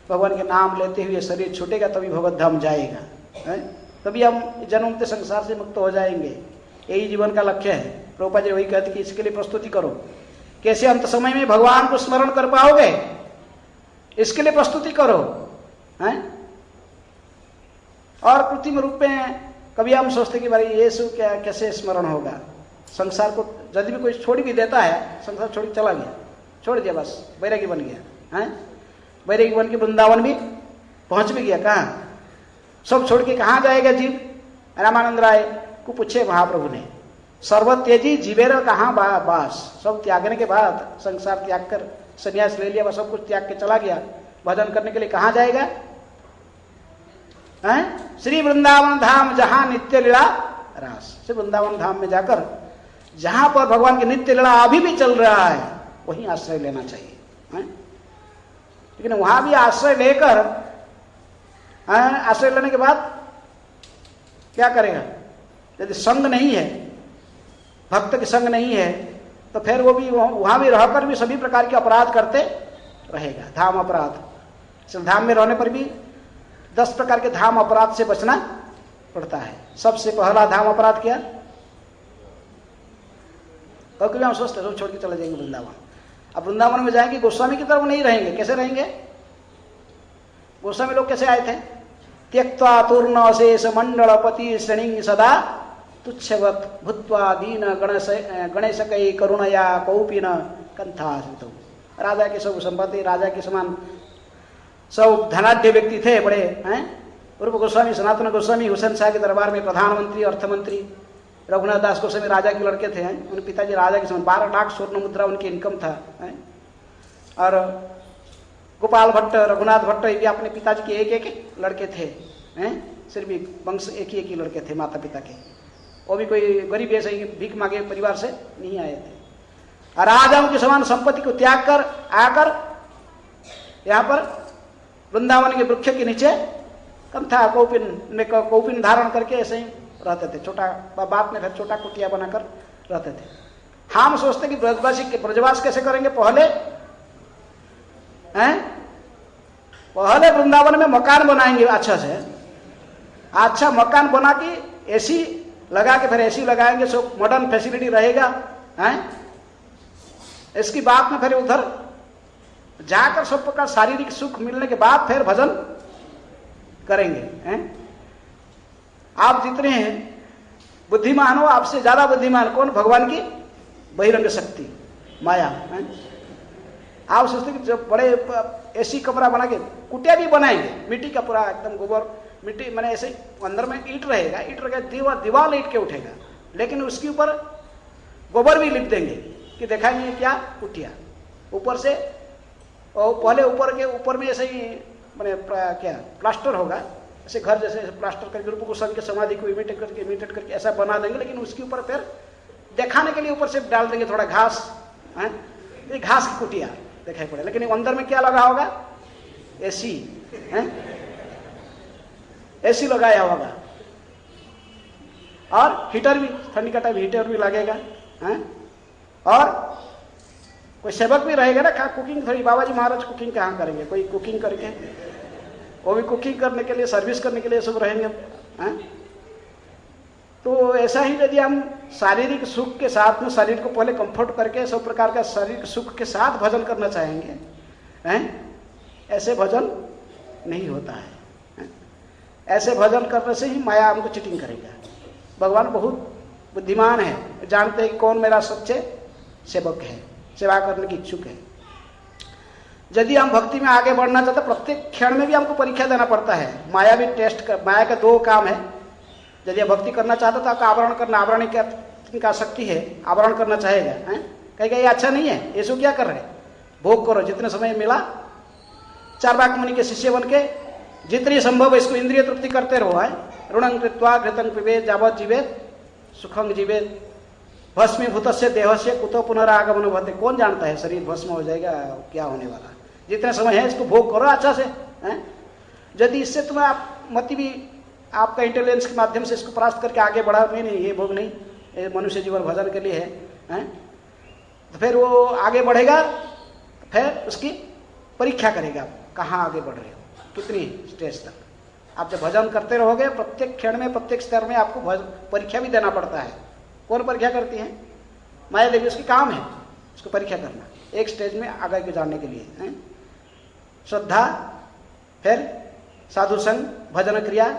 भगवान के नाम लेते हुए शरीर छूटेगा तभी भगवत धाम जाएगा, तभी हम जन्म के संसार से मुक्त हो जाएंगे। यही जीवन का लक्ष्य है। प्रभुपाद जी वही कहते कि इसके लिए प्रस्तुति करो, कैसे अंत समय में भगवान को स्मरण कर पाओगे, इसके लिए प्रस्तुति करो, हैं? और कृत्रिम रूप में कभी हम सोचते कि भाई ये सब क्या, कैसे स्मरण होगा? संसार को यदि भी कोई छोड़ भी देता है, संसार छोड़ के चला गया, छोड़ दिया, बस बैरागी बन गया, हैं? बैरागी बन के वृंदावन भी पहुंच भी गया। कहाँ सब छोड़ के कहाँ जाएगा जीव? रामानंद राय को पूछे महाप्रभु ने, सर्व त्यजी जीवेर कहाँ बास। सब त्यागने के बाद, संसार त्याग कर संन्यास ले लिया, सब कुछ त्याग के चला गया, भजन करने के लिए कहाँ जाएगा? हैं? श्री वृंदावन धाम जहां नित्य लीला रास। श्री वृंदावन धाम में जाकर जहां पर भगवान की नित्य लीला अभी भी चल रहा है, वहीं आश्रय लेना चाहिए, हैं? लेकिन वहां भी आश्रय लेकर, आश्रय लेने के बाद क्या करेगा? यदि संग नहीं है, भक्त के संग नहीं है, तो फिर वो भी वहां भी रहकर भी सभी प्रकार के अपराध करते रहेगा, धाम अपराध। धाम में रहने पर भी 10 प्रकार के धाम अपराध से बचना पड़ता है। सबसे पहला धाम अपराध क्या? कभी हम सोचते सब छोड़ के चले जाएंगे वृंदावन। अब वृंदावन में जाएंगे, गोस्वामी की तरफ नहीं रहेंगे, कैसे रहेंगे? गोस्वामी लोग कैसे आए थे? त्यक्त्वा तूर्ण अशेष मंडलपति श्रेणी सदा तुच्छवत भूत्वा दीन गणेश कई करुणया कौपिन कंथा। राजा की सब संपत्ति, राजा के समान सब धनाढ्य व्यक्ति थे, बड़े, हैं? रूप गोस्वामी, सनातन गोस्वामी हुसैन शाह के दरबार में प्रधानमंत्री, अर्थमंत्री। रघुनाथ दास गोस्वामी राजा के लड़के थे, उनके पिताजी राजा के समान, 12 लाख स्वर्ण मुद्रा उनकी इनकम था, हैं? और गोपाल भट्ट, रघुनाथ भट्ट, ये भी अपने पिताजी के एक लड़के थे, हैं? सिर्फ वंश एक ही लड़के थे माता पिता के। वो भी कोई गरीब ऐसे ही भीख मांगे परिवार से नहीं आए थे। राजाओं की समान संपत्ति को त्याग कर आकर यहाँ पर वृंदावन के वृक्ष के नीचे कंथा कौपिन धारण करके ऐसे ही रहते थे। छोटा बात में फिर छोटा कुटिया बनाकर रहते थे। हम सोचते कि ब्रजवास कैसे करेंगे, पहले वृंदावन में मकान बनाएंगे अच्छा से, अच्छा मकान बना के एसी लगा के, फिर एसी लगाएंगे, सब मॉडर्न फैसिलिटी रहेगा हैं। इसकी बात में फिर उधर जाकर सब प्रकार शारीरिक सुख मिलने के बाद फिर भजन करेंगे हैं। आप जितने हैं बुद्धिमान हो, आपसे ज्यादा बुद्धिमान कौन? भगवान की बहिरंग शक्ति माया है। आप सोचते कि जब बड़े एसी कमरा बना के कुटिया भी बनाएंगे, मिट्टी का पूरा एकदम गोबर मिट्टी, मैंने ऐसे अंदर में ईंट रहेगा, ईंट रहेगा, दीवार ईंट के उठेगा, लेकिन उसके ऊपर गोबर भी लिप देंगे कि दिखाएंगे क्या? कुटिया। ऊपर से और पहले ऊपर में ऐसे ही मैंने क्या प्लास्टर होगा, ऐसे घर जैसे प्लास्टर करके रूप गोस्वामी के समाधि को इमिटेट करके ऐसा बना देंगे, लेकिन उसके ऊपर फिर दिखाने के लिए ऊपर से डाल देंगे थोड़ा घास है, ये घास की कुटिया दिखाई पड़े, लेकिन अंदर में क्या लगा होगा? एसी है, एसी लगाया होगा और हीटर भी, ठंडी का टाइम हीटर भी लगेगा है। और कोई सेवक भी रहेगा ना, कुकिंग थोड़ी, बाबा जी महाराज कुकिंग कहाँ करेंगे, कोई कुकिंग करके, वो भी कुकिंग करने के लिए, सर्विस करने के लिए सब रहेंगे हैं। तो ऐसा ही यदि हम शारीरिक सुख के साथ में शरीर को पहले कंफर्ट करके सब प्रकार का शारीरिक सुख के साथ भजन करना चाहेंगे हैं, ऐसे भजन नहीं होता है। ऐसे भजन करने से ही माया हमको चीटिंग करेगा। भगवान बहुत बुद्धिमान है, जानते हैं कौन मेरा सच्चे सेवक है, सेवा करने की इच्छुक है। यदि हम भक्ति में आगे बढ़ना चाहते, प्रत्येक क्षण में भी हमको परीक्षा देना पड़ता है। माया भी टेस्ट कर, माया का दो काम है। यदि आप भक्ति करना चाहते तो आपका आवरण करना, आवरण का शक्ति है, आवरण करना चाहेगा, कहेगा ये अच्छा नहीं है, ये सो क्या कर रहे, भोग करो, जितने समय मिला। चार्वाक मुनि के शिष्य बन के जितनी संभव इसको इंद्रिय तृप्ति करते रहो है। ऋणं कृत्वा घृतं पिबेत् यावत् जीवेत् सुखं जीवेत् भस्मीभूतस्य देहस्य कुतो पुनरागमनो भवति। कौन जानता है शरीर भस्म हो जाएगा, क्या होने वाला। जितना समय है इसको भोग करो अच्छा से हैं। यदि इससे तुम्हें आप मति भी आपका इंटेलिजेंस के माध्यम से इसको प्राप्त करके आगे बढ़ा, नहीं ये भोग नहीं, ये मनुष्य जीवन भजन के लिए है, तो फिर वो आगे बढ़ेगा, फिर उसकी परीक्षा करेगा, कहाँ आगे बढ़ रहे हो, कितनी स्टेज तक। आप जब भजन करते रहोगे, प्रत्येक क्षण में, प्रत्येक स्तर में आपको परीक्षा भी देना पड़ता है। कौन परीक्षा करती है? माया देवी, उसकी काम है उसको परीक्षा करना, एक स्टेज में आगे को जाने के लिए है? श्रद्धा, फिर साधु संग, भजन क्रिया,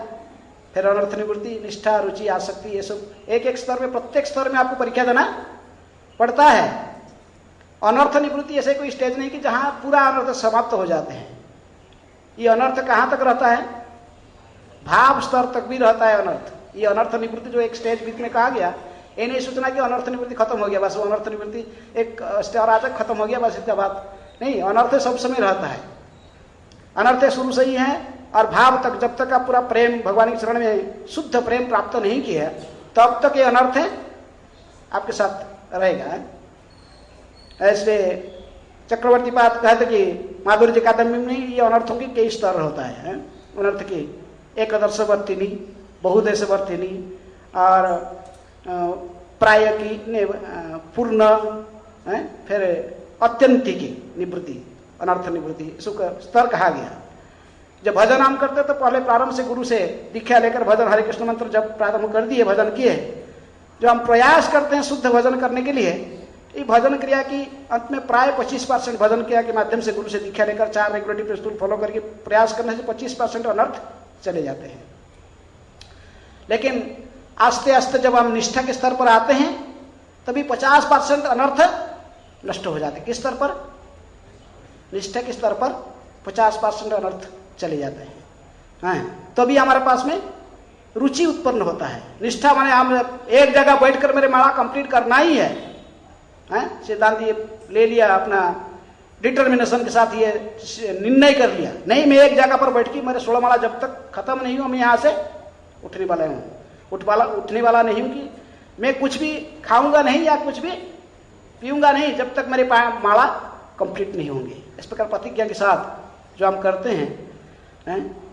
फिर अनर्थ निवृत्ति, निष्ठा, रुचि, आसक्ति, ये सब एक एक स्तर में, प्रत्येक स्तर में आपको परीक्षा देना पड़ता है। अनर्थ निवृत्ति ऐसे कोई स्टेज नहीं कि जहां पूरा अनर्थ समाप्त हो जाते हैं। ये अनर्थ कहां तक रहता है? भाव स्तर तक भी रहता है अनर्थ। ये अनर्थ निवृत्ति जो एक स्टेज बीच में कहा गया, ये नहीं सोचना कि अनर्थ निवृत्ति खत्म हो गया बस, वो अनर्थ निवृत्ति एक स्तर आ तक खत्म हो गया बस, इसका बात नहीं। अनर्थ सब समय रहता है, अनर्थ शुरू से ही है। और भाव तक, जब तक आप पूरा प्रेम भगवान के चरण में शुद्ध प्रेम प्राप्त नहीं किया, तब तक ये अनर्थ है आपके साथ रहेगा। ऐसे चक्रवर्ती पाद कहते कि माधुर्य जी कादम्बी में ये अनर्थों की कई स्तर होता है। अनर्थ की एकदर्शवर्तिनी, बहुदेशवर्तिनी और प्राय की पूर्ण, फिर अत्यंतिक निवृत्ति, अनर्थ निवृत्ति, इसको स्तर कहा गया। जब भजन हम करते तो पहले प्रारंभ से गुरु से दीक्षा लेकर भजन, हरे कृष्ण मंत्र जब प्रारंभ कर दिए, भजन किए, जो हम प्रयास करते हैं शुद्ध भजन करने के लिए, ये भजन क्रिया की अंत में प्राय 25% भजन क्रिया के माध्यम से गुरु से दीक्षा लेकर 4 रेगुलेटरी प्रिंसिपल फॉलो करके प्रयास करने से 25% अनर्थ चले जाते हैं। लेकिन आस्ते आस्ते जब हम निष्ठा के स्तर पर आते हैं, तभी 50% अनर्थ नष्ट हो जाते हैं। किस स्तर पर? निष्ठा के स्तर पर 50% अनर्थ चले जाते हैं। तभी हमारे पास में रुचि उत्पन्न होता है। निष्ठा माने हम एक जगह बैठकर मेरे माला कंप्लीट करना ही है, सिद्धांत ये ले लिया, अपना डिटर्मिनेशन के साथ ये निर्णय कर लिया, नहीं मैं एक जगह पर बैठ के मेरे 16 माला जब तक खत्म नहीं हो, मैं यहाँ से उठने वाला हूँ, उठने वाला नहीं हूँ कि मैं कुछ भी खाऊंगा नहीं या कुछ भी पीऊंगा नहीं जब तक मेरी माला कंप्लीट नहीं होंगी। इस प्रकार प्रतिज्ञा के साथ जो हम करते हैं,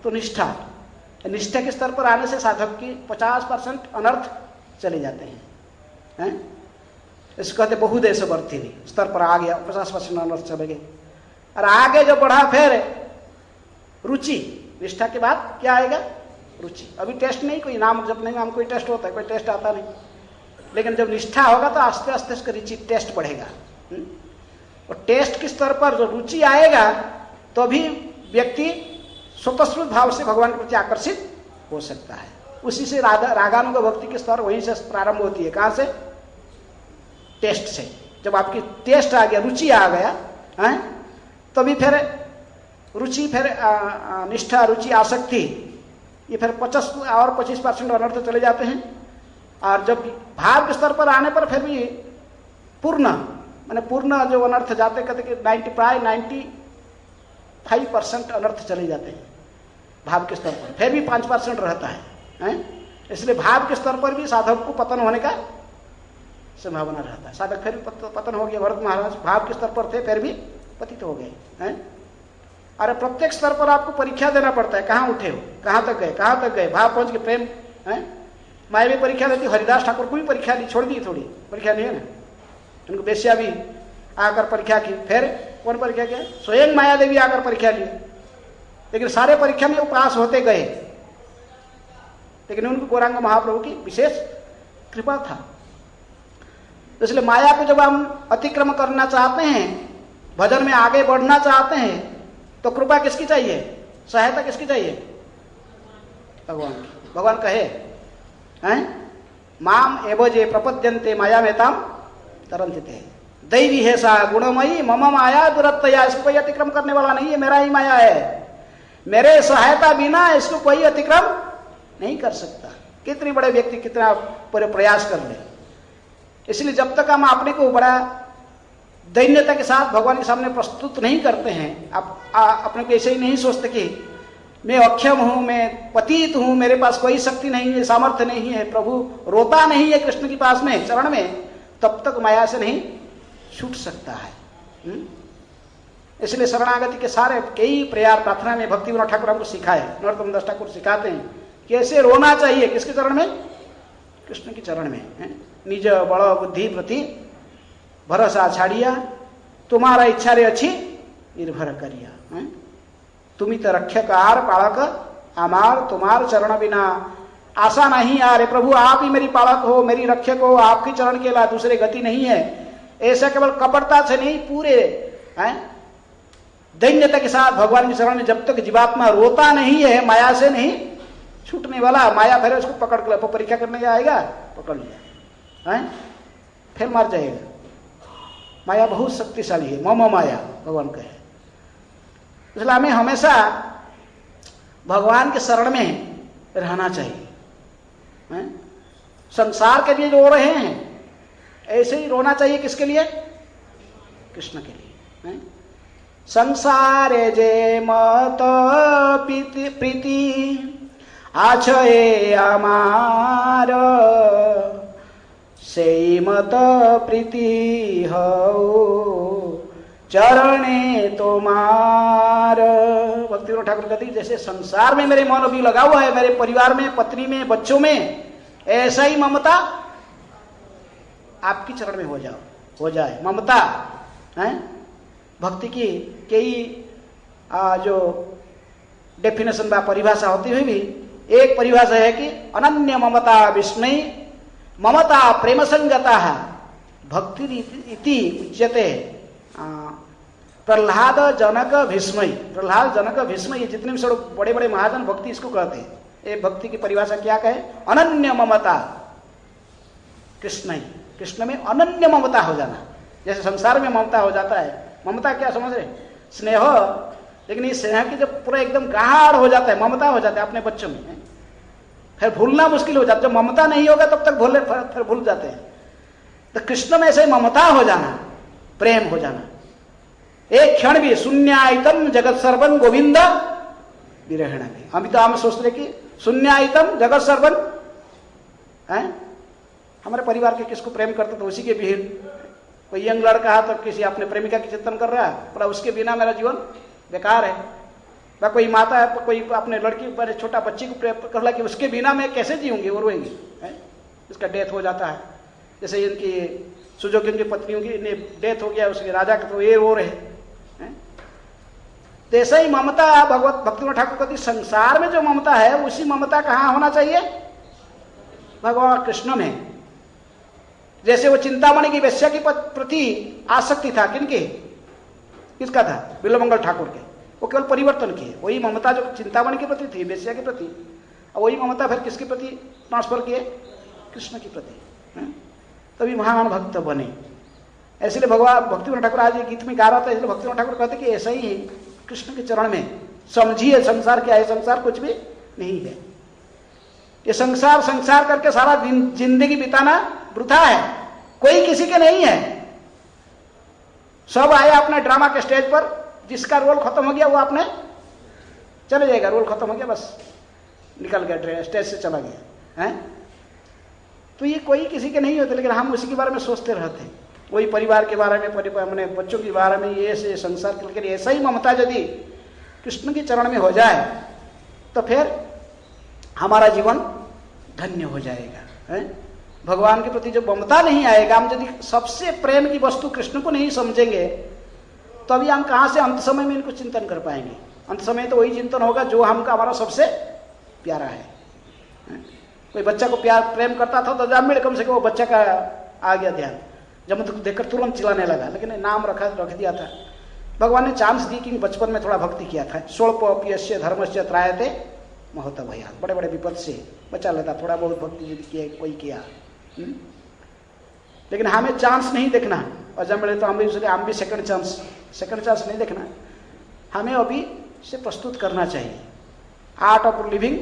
तो निष्ठा के स्तर पर आने से साधक की 50% अनर्थ चले जाते हैं। इसको कहते बहुदेशवर्तिनी स्तर पर आ गया, 50% अनर्थ चले गए। और आगे जो बढ़ा फिर रुचि, निष्ठा के बाद क्या आएगा? रुचि। अभी टेस्ट नहीं, कोई नाम जब नहीं, नाम कोई टेस्ट होता है, कोई टेस्ट आता नहीं, लेकिन जब निष्ठा होगा तो आस्ते आस्ते उसका रुचि टेस्ट बढ़ेगा। और टेस्ट के स्तर पर जो रुचि आएगा तो भी व्यक्ति स्वतःस्फूर्त भाव से भगवान के प्रति आकर्षित हो सकता है। उसी से रागानुग भक्ति के स्तर वहीं से प्रारंभ होती है। कहां से? टेस्ट से। जब आपकी टेस्ट आ गया, रुचि आ गया, तभी फिर रुचि, फिर निष्ठा, रुचि, आसक्ति, ये फिर 25% अनर्थ चले जाते हैं। और जब भाव के स्तर पर आने पर फिर भी पूर्ण जो अनर्थ जाते, कहते कि 95% अनर्थ चले जाते हैं भाव के स्तर पर, फिर भी 5% रहता है। इसलिए भाव के स्तर पर भी साधक को पतन होने का संभावना रहता है। साधक फिर भी पतन हो गया। भरत महाराज भाव के स्तर पर थे, फिर भी पतित हो गए। अरे प्रत्येक स्तर पर आपको परीक्षा देना पड़ता है, कहाँ उठे हो, कहाँ तक गए, भाव पहुंच के प्रेम। माया भी परीक्षा देती, हरिदास ठाकुर को भी परीक्षा दी, छोड़ दी थोड़ी, परीक्षा नहीं है ना, उनको बेश्या भी आकर परीक्षा की। फिर कौन परीक्षा किया? स्वयं माया देवी आकर परीक्षा ली, लेकिन सारे परीक्षा में वो पास होते गए, लेकिन उनको गौरांग महाप्रभु की विशेष कृपा था। इसलिए माया को जब हम अतिक्रमण करना चाहते हैं, भजन में आगे बढ़ना चाहते हैं, तो कृपा किसकी चाहिए? सहायता किसकी चाहिए? भगवान की। भगवान कहे माम एव जे प्रपद्यन्ते माया मेताम तरन्ति ते, दैवी है सा गुणमयी मम माया दुरत्तया। इसको कोई अतिक्रम करने वाला नहीं है, मेरा ही माया है, मेरे सहायता बिना इसको कोई अतिक्रम नहीं कर सकता। कितने बड़े व्यक्ति कितना प्रयास कर ले। इसलिए जब तक हम अपने को बड़ा दैन्यता के साथ भगवान के सामने प्रस्तुत नहीं करते हैं, आप अपने को ऐसे ही नहीं सोचते कि मैं अक्षम हूं, मैं पतित हूं, मेरे पास कोई शक्ति नहीं है, सामर्थ्य नहीं है, प्रभु रोता नहीं है कृष्ण के पास में चरण में, तब तक माया से नहीं छूट सकता है। इसलिए शरणागति के सारे कई प्रयास प्रार्थना में भक्ति विनोद ठाकुर हमको सिखाए, नरोत्तम दास ठाकुर सिखाते हैं कैसे रोना चाहिए। किसके चरण में? कृष्ण के चरण में। निज बड़ बुद्धि प्रति भरोसा छाड़िया, तुम्हारा इच्छा रे अच्छी निर्भर करिया। तुम तो रक्षकार पालक आमार, तुम्हार चरण बिना आशा नहीं। अरे प्रभु आप ही मेरी पालक हो, मेरी रक्षक हो, आपके चरण के अलावा दूसरे गति नहीं है। ऐसा केवल कपटता से नहीं, पूरे दैन्यता के साथ भगवान के चरण में जब तक जीवात्मा रोता नहीं है, माया से नहीं छूटने वाला। माया फिर उसको पकड़ कर परीक्षा करने आएगा, पकड़ लिया, फिर मर जाएगा। माया बहुत शक्तिशाली है, मम माया भगवान कहे। इसलिए हमें हमेशा भगवान के शरण में रहना चाहिए। संसार के लिए रो रहे हैं, ऐसे ही रोना चाहिए। किसके लिए? कृष्ण के लिए। संसारे जे मत प्रीति आछे आमार, से मत प्रीति हो चरणे तुम्हार। भक्ति विनोद ठाकुर कहते हैं जैसे संसार में मेरे मन अभी लगा हुआ है, मेरे परिवार में, पत्नी में, बच्चों में, ऐसा ही ममता आपकी चरण में हो जाए। ममता भक्ति की कई जो डेफिनेशन बा परिभाषा होती हुई भी एक परिभाषा है कि अनन्य ममता विस्मय ममता प्रेम संगता भक्ति इति उच्यते। प्रहलाद जनक भीष्मय, प्रहलाद जनक भीष्मय, ये जितने भी बड़े बड़े महाजन भक्ति इसको कहते हैं। ये भक्ति की परिभाषा क्या कहे? अनन्य ममता कृष्ण, कृष्ण में अनन्य ममता हो जाना। जैसे संसार में ममता हो जाता है, ममता क्या समझ रहे? स्नेह, लेकिन ये स्नेह की जब पूरा एकदम गाढ़ हो जाता है, ममता हो जाता है अपने बच्चों में, फिर भूलना मुश्किल हो जाता है। जब ममता नहीं होगा तब तक फिर भूल जाते हैं। तो कृष्ण में ऐसे ममता हो जाना, प्रेम हो जाना, एक क्षण भी शून्यायतम जगत सर्वन गोविंद विरहण में। अभी तो हम सोच रहे कि शून्यायतम जगत सर्वन हमारे परिवार के किसको प्रेम करते तो उसी के भी कोई यंग लड़का है तो किसी अपने प्रेमिका की चिंतन कर रहा है, पर उसके बिना मेरा जीवन बेकार है। वह कोई माता है, कोई अपने लड़की पर छोटा बच्ची को प्रेम कर रहा कि उसके बिना मैं कैसे जीऊंगी, वो रोएंगी, इसका डेथ हो जाता है। जैसे इनकी सुजोकी की पत्नियों की डेथ हो गया, उसके राजा का, तो ये रो रहे हैं। तो ऐसा ही ममता भगवत भक्तिविनोद ठाकुर कहती संसार में जो ममता है उसी ममता कहाँ होना चाहिए? भगवान कृष्ण में। जैसे वो चिंतामणि की वेश्या की प्रति आसक्ति था, किनके? किसका था? बिल्वमंगल ठाकुर के। वो केवल परिवर्तन किए, वही ममता जो चिंतामणि के प्रति थी, वेश्या के प्रति, और वही ममता फिर किसके प्रति ट्रांसफर किए? कृष्ण के प्रति। तभी महान भक्त बने। इसलिए भगवान भक्तिविनोद ठाकुर आज ये गीत में गा रहा था, इसलिए भक्तिविनोद ठाकुर कहते कि ऐसा ही है कृष्ण के चरण में समझिए संसार क्या है। संसार कुछ भी नहीं है। ये संसार संसार करके सारा दिन जिंदगी बिताना वृथा है, कोई किसी के नहीं है। सब आया अपने ड्रामा के स्टेज पर, जिसका रोल खत्म हो गया वो अपने चले जाएगा। रोल खत्म हो गया, बस निकल गया, स्टेज से चला गया है। तो ये कोई किसी के नहीं होते, लेकिन हम उसी के बारे में सोचते रहते हैं, वही परिवार के बारे में, अपने बच्चों के बारे में, ये से संसार के। लेकिन ऐसा ही ममता यदि कृष्ण के चरण में हो जाए तो फिर हमारा जीवन धन्य हो जाएगा है? भगवान के प्रति जो ममता नहीं आएगा, हम यदि सबसे प्रेम की वस्तु कृष्ण को नहीं समझेंगे तो अभी हम कहाँ से अंत समय में इनको चिंतन कर पाएंगे? अंत समय तो वही चिंतन होगा जो हमका हमारा सबसे प्यारा है। कोई बच्चा को प्यार प्रेम करता था तो जामिल कम से कम वो बच्चा का आ गया ध्यान, जब तो देखकर तुरंत चिल्लाने लगा, लेकिन नाम रख दिया था। भगवान ने चांस दी कि बचपन में थोड़ा भक्ति किया था। स्वल्पस्य धर्मस्य त्रायते महता भया, बड़े बड़े विपद से बचा लेता, थोड़ा बहुत भक्ति यदि किया कोई किया। लेकिन हमें चांस नहीं देखना, और जब मिले तो हम भी सेकंड चांस नहीं देखना। हमें अभी से प्रस्तुत करना चाहिए। Art of living,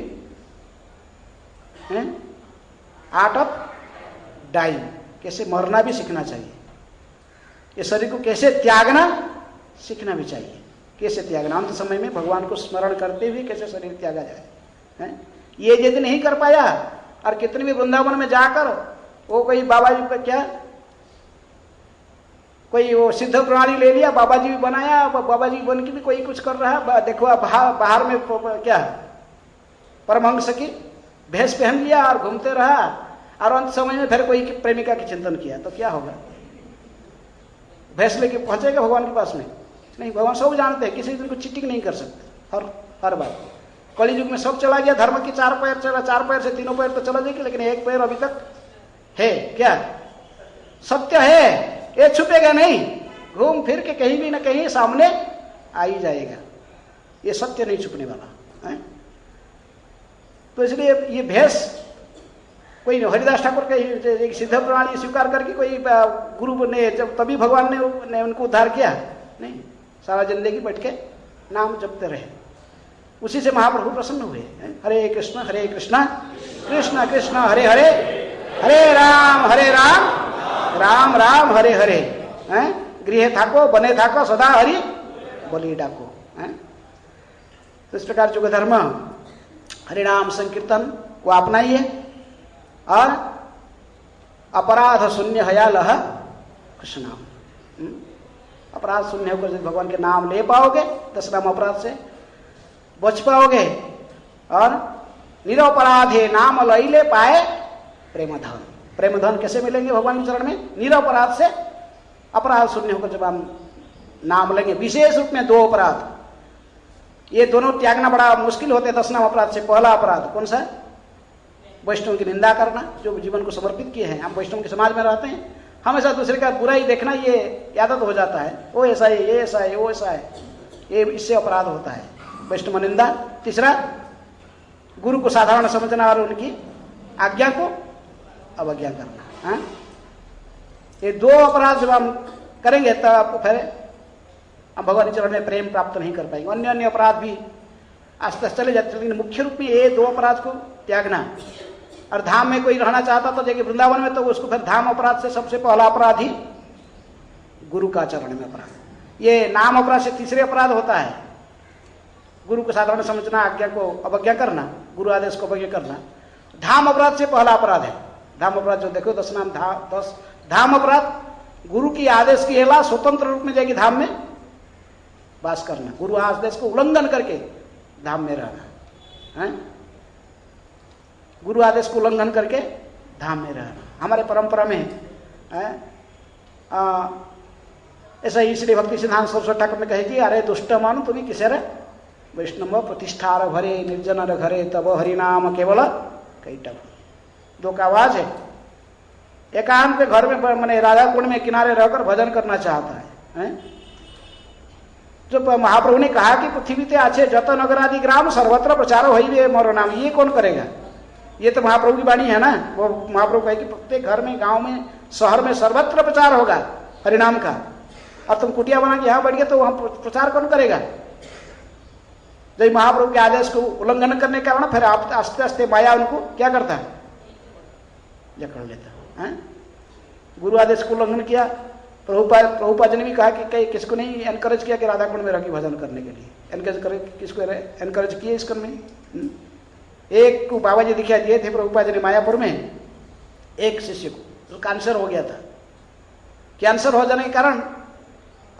art of dying, कैसे मरना भी सीखना चाहिए। ये शरीर को कैसे त्यागना सीखना भी चाहिए। कैसे त्यागना, अंत समय में भगवान को स्मरण करते हुए कैसे शरीर त्यागा जाए है? ये यदि नहीं कर पाया, और कितने भी वृंदावन में जाकर वो कोई बाबा जी पर क्या कोई वो सिद्ध प्रणाली ले लिया, बाबा जी भी बनाया, बाबा जी बन के भी कोई कुछ कर रहा है। देखो बाहर में क्या परमहंस की भेष पहन लिया और घूमते रहा, और अंत समय में फिर कोई प्रेमिका की चिंतन किया तो क्या होगा? भेष लेके पहुंचेगा भगवान के पास में? नहीं। भगवान सब जानते हैं, किसी दिन को चीटिंग नहीं कर सकते। हर बार कलि युग में सब चला गया, धर्म की चार पैर चला, चार पैर से तीनों पैर तो चला जाएगी, लेकिन एक पैर अभी तक है। क्या सत्य है? ये छुपेगा नहीं, घूम फिर के कहीं भी ना कहीं सामने आ ही जाएगा। ये सत्य नहीं छुपने वाला है। तो इसलिए ये भेष कोई हरिदास ठाकुर के सिद्ध प्रणाली स्वीकार करके कोई गुरु ने जब तभी भगवान ने उनको उद्धार किया नहीं। सारा जिंदगी बैठ के नाम जपते रहे, उसी से महाप्रभु प्रसन्न हुए। हरे कृष्ण कृष्ण कृष्ण हरे हरे, हरे राम राम राम हरे हरे। गृह थाको बने थाको सदा हरि बोली डाको। तो इस प्रकार जो धर्म हरिनाम संकीर्तन को अपनाइए, और अपराध शून्य हयालह कृष्ण नाम। अपराध शून्य होकर यदि भगवान के नाम ले पाओगे, 10 नाम अपराध से बच पाओगे, और निरपराधे नाम लैले पाए प्रेम धन। प्रेम धन कैसे मिलेंगे भगवान के चरण में? निरपराध से, अपराध शून्य होकर जब हम नाम लेंगे। विशेष रूप में 2 अपराध, ये दोनों त्यागना बड़ा मुश्किल होते हैं 10 नाम अपराध से। पहला अपराध कौन सा? वैष्णव की निंदा करना, जो जीवन को समर्पित किए हैं। हम वैष्णव के समाज में रहते हैं, हमेशा दूसरे का बुराई देखना ये आदत हो जाता है। वो ऐसा है, ये ऐसा है, वो ऐसा है, ये इससे अपराध होता है, वैष्णव निंदा। तीसरा, गुरु को साधारण समझना और उनकी आज्ञा को अवज्ञा करना। ये 2 अपराध जब हम करेंगे तब फिर हम भगवान के चरण में प्रेम प्राप्त नहीं कर पाएंगे। अन्य अन्य अपराध भी आस्ते आस्ते चले जाते, लेकिन मुख्य रूप में ये 2 अपराध को त्यागना। और धाम में कोई रहना चाहता तो देखिए वृंदावन में, तो उसको फिर धाम अपराध से सबसे पहला अपराध ही गुरु का चरण में अपराध। ये नाम अपराध से तीसरे अपराध होता है गुरु को साधारण समझना, आज्ञा को अवज्ञा करना, गुरु आदेश को अवज्ञा करना। धाम अपराध से पहला अपराध है। धाम अपराध जो देखो 10 नाम 10 धाम अपराध, गुरु की आदेश की हेला स्वतंत्र रूप में जाएगी धाम में वास करना, गुरु आदेश को उल्लंघन करके धाम में रहना है, गुरु आदेश को उल्लंघन करके धाम में रहना। हमारे परंपरा में है ऐसा ही इसलिए भक्ति सिद्धांत सरस्वती ठाकुर ने कहे कि अरे दुष्ट मन तुम्हें किसे रे वैष्णव प्रतिष्ठार भरे निर्जन घरे तब हरिनाम केवल कैटव। दो का आवाज है, एकांत के घर में मैंने राधा कुंड में किनारे रहकर भजन करना चाहता है? जो महाप्रभु ने कहा कि पृथ्वी ते अच्छे जत नगर आदि ग्राम सर्वत्र प्रचार हो ही मोरो नाम, ये कौन करेगा? ये तो महाप्रभु की वाणी है ना। वो महाप्रभु कहे कि प्रत्येक घर में, गांव में, शहर में सर्वत्र प्रचार होगा हरिनाम का, और तुम कुटिया बना के यहाँ बैठ गए तो वहां प्रचार कौन करेगा? जब महाप्रभु के आदेश को उल्लंघन करने के कारण फिर आस्ते आस्ते माया उनको क्या करता है, जकड़ लेता है। गुरु आदेश को उल्लंघन किया। प्रभुपाद ने भी कहा कि किसको नहीं एनकरेज किया कि राधा कुंड में रखी भजन करने के लिए, किसको एनकरेज किए इस कर्म में? एक को बाबा जी दिखा दिए थे प्रभुपाद जी ने मायापुर में, एक शिष्य को कैंसर हो गया था। कैंसर हो जाने के कारण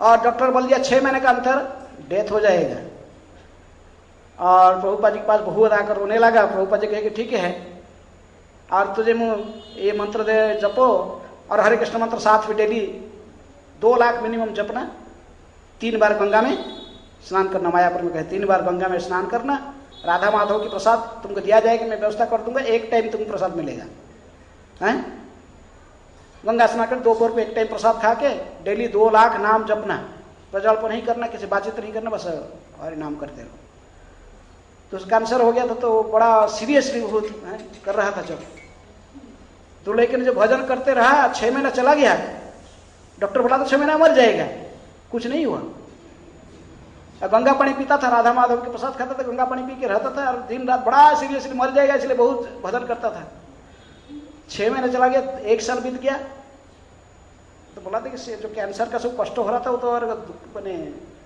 और डॉक्टर बोल दिया 6 महीने का अंतर डेथ हो जाएगा। और प्रभुपाद जी के पास बहु आकर रोने लगा। प्रभुपाद जी कहे कि ठीक है, और तुझे ये मंत्र दे जपो, और हरे कृष्ण मंत्र साथ में डेली 2 लाख मिनिमम जपना, 3 बार गंगा में स्नान करना। मायापुर में कहे 3 बार गंगा में स्नान करना, राधा माधव की प्रसाद तुमको दिया जाएगा, मैं व्यवस्था कर दूंगा, एक टाइम तुमको प्रसाद मिलेगा हैं। गंगा स्नान कर 2 बार पे एक टाइम प्रसाद खा के डेली 2 लाख नाम जपना, प्रजल्प नहीं करना, किसी बातचीत नहीं करना, बस हरि नाम करते रहो। तो उसका कैंसर हो गया था तो बड़ा सीरियसली बहुत कर रहा था जब, तो लेकिन जब भजन करते रहा 6 महीना चला गया, डॉक्टर बोला तो 6 महीना मर जाएगा, कुछ नहीं हुआ। गंगा पानी पीता था, राधा माधव के प्रसाद खाता था, गंगा पानी पी के रहता था, और दिन रात बड़ा सीरियसली मर जाएगा इसलिए बहुत भजन करता था। 6 महीने चला गया, 1 साल बीत गया, तो बोला था कि जो कैंसर का सब कष्ट हो रहा था वो तो और मैंने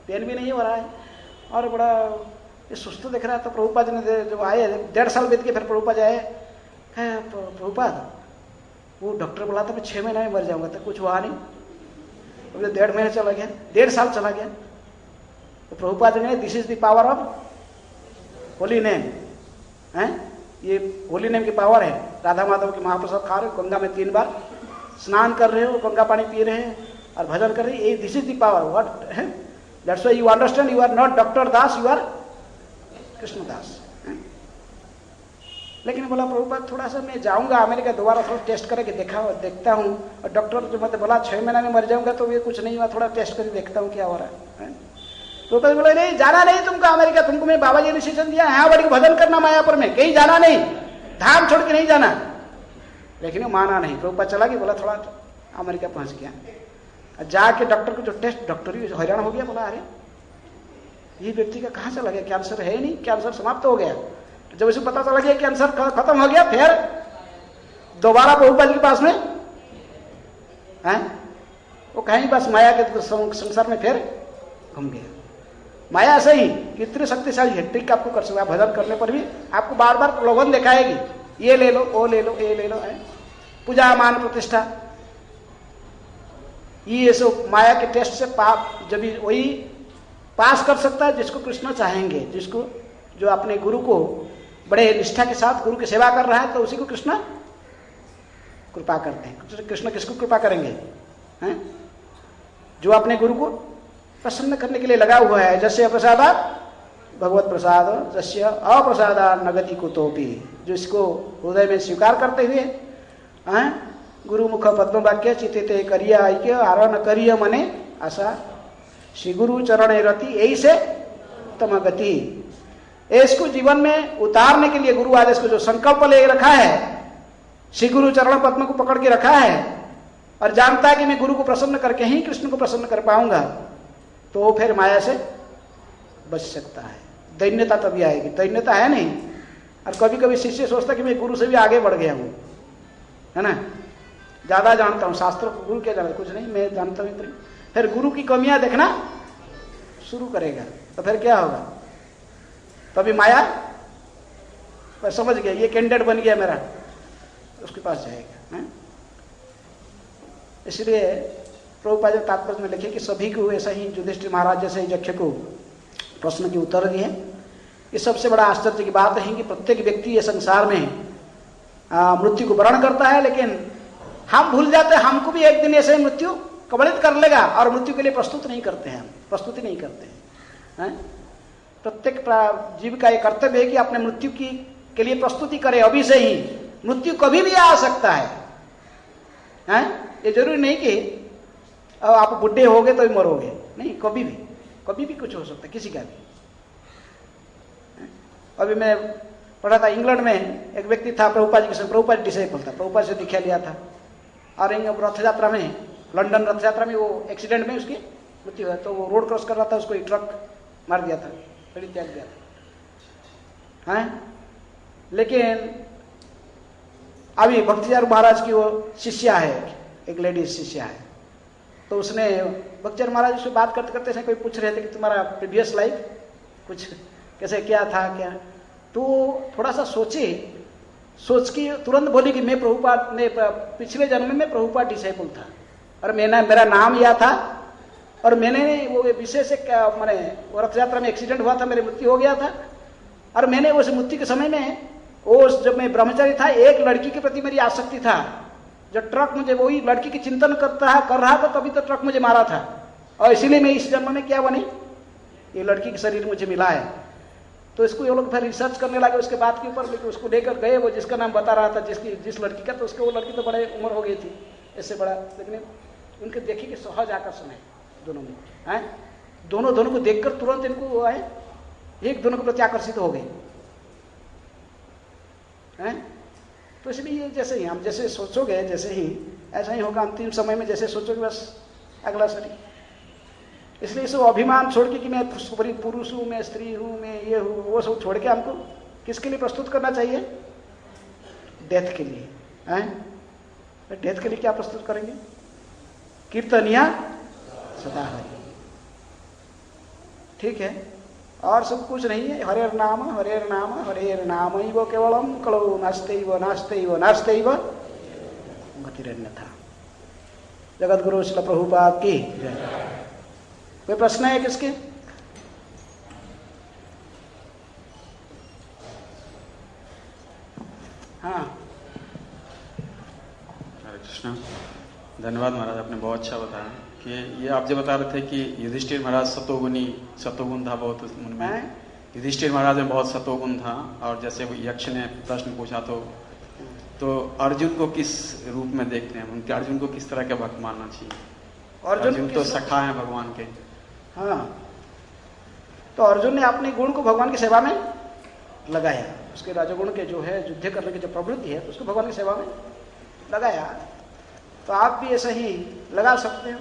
पेन भी नहीं हो रहा है, और बड़ा ये सुस्त दिख रहा है। तो प्रभुपाद ने जब आए 1.5 साल बीत के फिर प्रभुपाद आए, प्रभुपाद वो डॉक्टर बोला था मैं 6 महीने में मर जाऊंगा, तो कुछ हुआ नहीं। 1.5 महीने चला गया, 1.5 साल चला गया। तो प्रभुपाद ने this is the power of holy name है, ये होली नेम की पावर है। राधा माधव के महाप्रसाद खा रहे हो, गंगा में 3 बार स्नान कर रहे हो, गंगा पानी पी रहे हैं और भजन कर रहे हैं, this is the power. What है, that's why you understand, you are not doctor Das, you are Krishnadas. लेकिन बोला प्रभुपाद थोड़ा सा मैं जाऊंगा अमेरिका, दोबारा थोड़ा टेस्ट करके देखता हूँ। और डॉक्टर जो मतलब बोला 6 महीना में मर जाऊंगा, तो ये कुछ नहीं हुआ, थोड़ा टेस्ट करके देखता हूँ क्या हो रहा है। प्रभुपाद बोला नहीं जाना नहीं तुमको अमेरिका, तुमको मैं बाबा जी ने डिसीजन दिया यहाँ बड़ी भजन करना मायापुर में, कहीं जाना नहीं, धाम छोड़ के नहीं जाना। लेकिन वो माना नहीं, प्रभुपाद चला गया, बोला थोड़ा अमेरिका पहुंच गया। जाके डॉक्टर को जो टेस्ट, डॉक्टर भी हैरान हो गया, बोला अरे ये व्यक्ति का कहाँ चला गया, कैंसर है नहीं, कैंसर समाप्त हो गया। जब इसे पता चला गया कैंसर खत्म हो गया, फिर दोबारा प्रभुपाद के पास में हैं, वो कहीं बस माया के संसार में फिर घूम गया। माया से ही कितनी शक्तिशाली है, ट्रिक आपको कर सकते, भजन करने पर भी आपको बार बार प्रलोभन दिखाएगी, ये ले लो, वो ले लो, ये ले लो, पूजा मान प्रतिष्ठा, ये सब माया के टेस्ट से पाप जब वही पास कर सकता है जिसको कृष्ण चाहेंगे, जिसको जो अपने गुरु को बड़े निष्ठा के साथ गुरु की सेवा कर रहा है, तो उसी को कृष्ण कृपा करते हैं। कृष्ण किसको कृपा करेंगे हैं? जो अपने गुरु को प्रसन्न करने के लिए लगा हुआ है। जस्य प्रसादात भगवत प्रसाद, जस्य अप्रसादात नगति कुतोपि, जो इसको हृदय में स्वीकार करते हुए गुरु मुख पद्म वाक्य चिते करिय ऐक्य आरण करिय मने आशा श्री गुरु चरण रति, यही से उत्तम गति। इसको जीवन में उतारने के लिए गुरु आदेश को जो संकल्प ले रखा है, श्री गुरु चरण पद्म को पकड़ के रखा है और जानता है कि मैं गुरु को प्रसन्न करके ही कृष्ण को प्रसन्न कर पाऊंगा, तो फिर माया से बच सकता है। दैन्यता तभी आएगी, दैन्यता है नहीं। और कभी कभी शिष्य सोचता कि मैं गुरु से भी आगे बढ़ गया हूं, है ना, ज्यादा जानता हूं शास्त्र को, गुरु क्या जानता, कुछ नहीं, मैं जानता हूं इतना। फिर गुरु की कमियां देखना शुरू करेगा, तो फिर क्या होगा, तभी माया पर समझ गया ये कैंडिडेट बन गया मेरा, उसके पास जाएगा। इसलिए प्रभुपाद तात्पर्य में लिखे कि सभी को ऐसा ही युधिष्ठिर महाराज जैसे यक्ष को प्रश्न के उत्तर दिए। ये सबसे बड़ा आश्चर्य की बात है कि प्रत्येक व्यक्ति ये संसार में मृत्यु को वर्ण करता है, लेकिन हम भूल जाते हैं हमको भी एक दिन ऐसे मृत्यु कबलित कर लेगा और मृत्यु के लिए प्रस्तुति नहीं करते हैं। प्रत्येक जीव का ये कर्तव्य है कि अपने मृत्यु की के लिए प्रस्तुति करे अभी से ही। मृत्यु कभी भी आ सकता है। ये जरूरी नहीं कि आप बुढ़े होगे तो भी मरोगे, नहीं, कभी भी कुछ हो सकता है किसी का भी। अभी मैं पढ़ा था इंग्लैंड में एक व्यक्ति था, प्रभुपाद जी के प्रभुपाद डिसेबल था, प्रभुपाद से दीक्षा लिया था, और रथ यात्रा में, लंदन रथ यात्रा में वो एक्सीडेंट में उसकी मृत्यु हुआ। तो वो रोड क्रॉस कर रहा था, उसको एक ट्रक मार दिया था, गाड़ी त्याग दिया था। लेकिन अभी भक्तिचार्य महाराज की वो शिष्या है, एक लेडीज शिष्या है, तो उसने भक्तिचार्य महाराज से बात करते करते कोई पूछ रहे थे कि तुम्हारा प्रीवियस लाइफ कुछ कैसे क्या था क्या, तो थोड़ा सा सोच के तुरंत बोली कि मैं प्रभुपाद ने पिछले जन्म में प्रभुपाद डिसेबल था और मेरा नाम यह था, और मैंने वो विशेष मैंने रथ यात्रा में एक्सीडेंट हुआ था, मेरी मृत्यु हो गया था, और मैंने उस मृत्यु के समय में वो जब मैं ब्रह्मचारी था, एक लड़की के प्रति मेरी आसक्ति था। जब ट्रक मुझे वही लड़की की चिंतन कर रहा था, तभी तो ट्रक मुझे मारा था, और इसीलिए मैं इस जन्म में क्या बनी, ये लड़की का शरीर मुझे मिला है। तो इसको ये लोग फिर रिसर्च करने लगे उसके बात के ऊपर, लेकिन उसको लेकर गए, वो जिसका नाम बता रहा था जिस लड़की का, तो उसको वो लड़की तो बड़े उम्र हो गई थी इससे बड़ा, लेकिन उनके देखी कि सहज आकर्षण है दोनों में, दोनों को देखकर तुरंत इनको वो है एक दोनों के प्रति आकर्षित हो गए। तो इसलिए जैसे ही हम जैसे सोचोगे जैसे ही ऐसा ही होगा, अंतिम समय में जैसे सोचोगे बस अगला शरीर। इसलिए सब अभिमान छोड़ के कि मैं पुरुष हूं, मैं स्त्री हूं, मैं ये हूं, वो सब छोड़ के हमको किसके लिए प्रस्तुत करना चाहिए, डेथ के लिए। डेथ के लिए क्या प्रस्तुत करेंगे, कीर्तनिया सदा हरि, ठीक है, और सब कुछ नहीं है। हरेर नाम हरेर नाम हरेर नाम वो केवलम कलो नास्ते गतिरन्यथा। जगत गुरु श्री प्रभुपाद की जय। कोई प्रश्न है किसके? हाँ, हरे कृष्णा। धन्यवाद महाराज, आपने बहुत अच्छा बताया कि ये आप जो बता रहे थे कि युधिष्ठिर महाराज सतोगुण था बहुत उनमें, युधिष्ठिर महाराज में बहुत सतोगुण था, और जैसे वो यक्ष ने प्रश्न पूछा तो अर्जुन को किस रूप में देखते हैं, उनके अर्जुन को किस तरह का भक्त मानना चाहिए? अर्जुन तो सखा है भगवान के। हाँ, तो अर्जुन ने अपने गुण को भगवान की सेवा में लगाया, उसके रजोगुण के जो है युद्ध करने की जो प्रवृत्ति है उसको भगवान की सेवा में लगाया। तो आप भी ऐसा ही लगा सकते हो,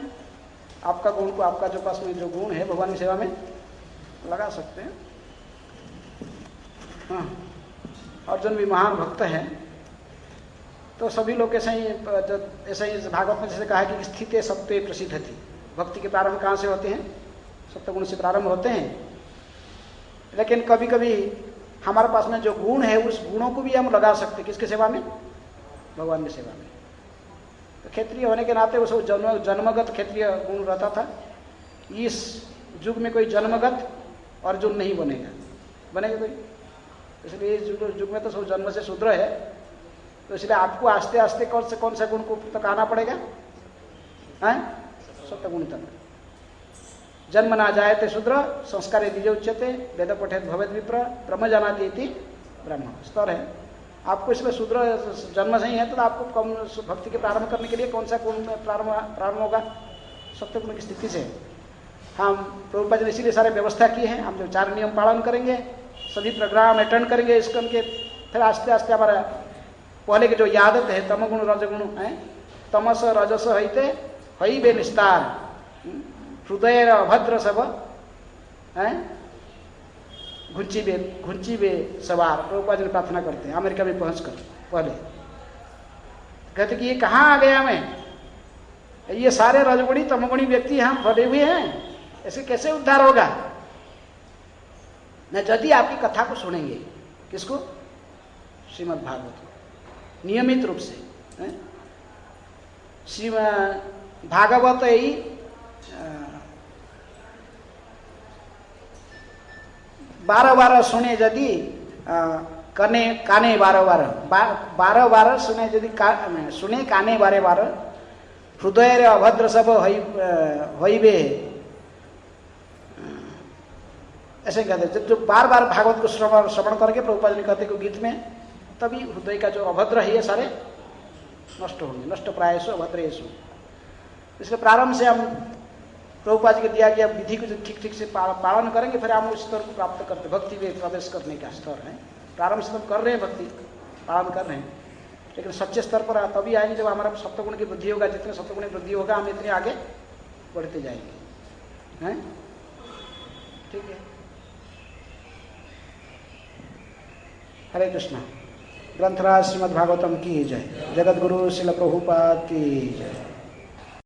आपका गुण को, आपका जो पास में जो गुण है भगवान की सेवा में लगा सकते हैं। हाँ, अर्जुन भी महान भक्त है, तो सभी लोग ऐसा ही भागवत में जैसे कहा है कि स्थिति सत्वे प्रसिद्ध थी। भक्ति के प्रारंभ कहाँ से होते हैं, सत्वगुण से प्रारंभ होते हैं। लेकिन कभी कभी हमारे पास में जो गुण है उस गुणों को भी हम लगा सकते हैं किसके सेवा में, भगवान की सेवा में। तो क्षत्रिय होने के नाते वो जन्मगत क्षत्रिय गुण रहता था। इस युग में कोई जन्मगत अर्जुन नहीं बनेगा कोई, इसलिए इस युग में तो सब जन्म से शूद्र है। तो इसलिए आपको आस्ते आस्ते कौन सा गुण को तक आना पड़ेगा, सत्वगुण तक। जन्म ना जायते शूद्र संस्कारे द्विज उच्यते वेद पठेत भवेद विप्र ब्रह्म जानाति इति ब्रह्म स्तर है। आपको इसमें शूद्र जन्म से ही है, तो आपको कम भक्ति के प्रारंभ करने के लिए कौन सा गुण में प्रारंभ होगा, सत्वगुण की स्थिति से। हम प्रभुपाद जी ने इसीलिए सारे व्यवस्था की है। हम जो 4 नियम पालन करेंगे, सभी प्रोग्राम अटेंड करेंगे इसको के, फिर आस्ते आस्ते हमारा पहले की जो आदत है तमगुण रजगुण है, तमस रजस हईते हई बे निस्तार हृदय अभद्र सब है घुंची बे सवार। प्रभुपाद जी ने प्रार्थना करते हैं अमेरिका में पहुंचकर। पहले कहते कि ये कहाँ आ गया मैं, ये सारे रजगुणी तमगुणी व्यक्ति हम भरे हुए हैं, ऐसे कैसे उद्धार होगा न यदि आपकी कथा को सुनेंगे। किसको, श्रीमद् भागवत को नियमित रूप से। भागवत यही 12 सुने यदि कने काने 12 सुने यदि सुने काने 12 हृदय रे अभद्र सब होइबे, ऐसे कहते हैं। जो बार बार भागवत को श्रवण करके प्रभुपाद जी कहते को गीत में, तभी हृदय का जो अभद्र है ये सारे नष्ट होंगे। नष्ट प्रायसु अभद्रेषु। इसलिए प्रारंभ से हम प्रभुपाद जी के दिया गया विधि को ठीक ठीक से पालन करेंगे, फिर हम उस स्तर को प्राप्त करते। भक्ति में प्रवेश करने का स्तर है। प्रारंभ से हम कर रहे हैं, भक्ति पालन कर रहे हैं, लेकिन सच्चे स्तर पर तभी आएंगे जब हमारा सप्तगुण की वृद्धि होगा। जितने सप्तगुण की वृद्धि होगा हम इतने आगे बढ़ते जाएंगे, हैं? ठीक है। हरे कृष्णा। ग्रंथराज श्रीमद् भागवतम की जय। जगत गुरु श्रील प्रभुपाद की जय।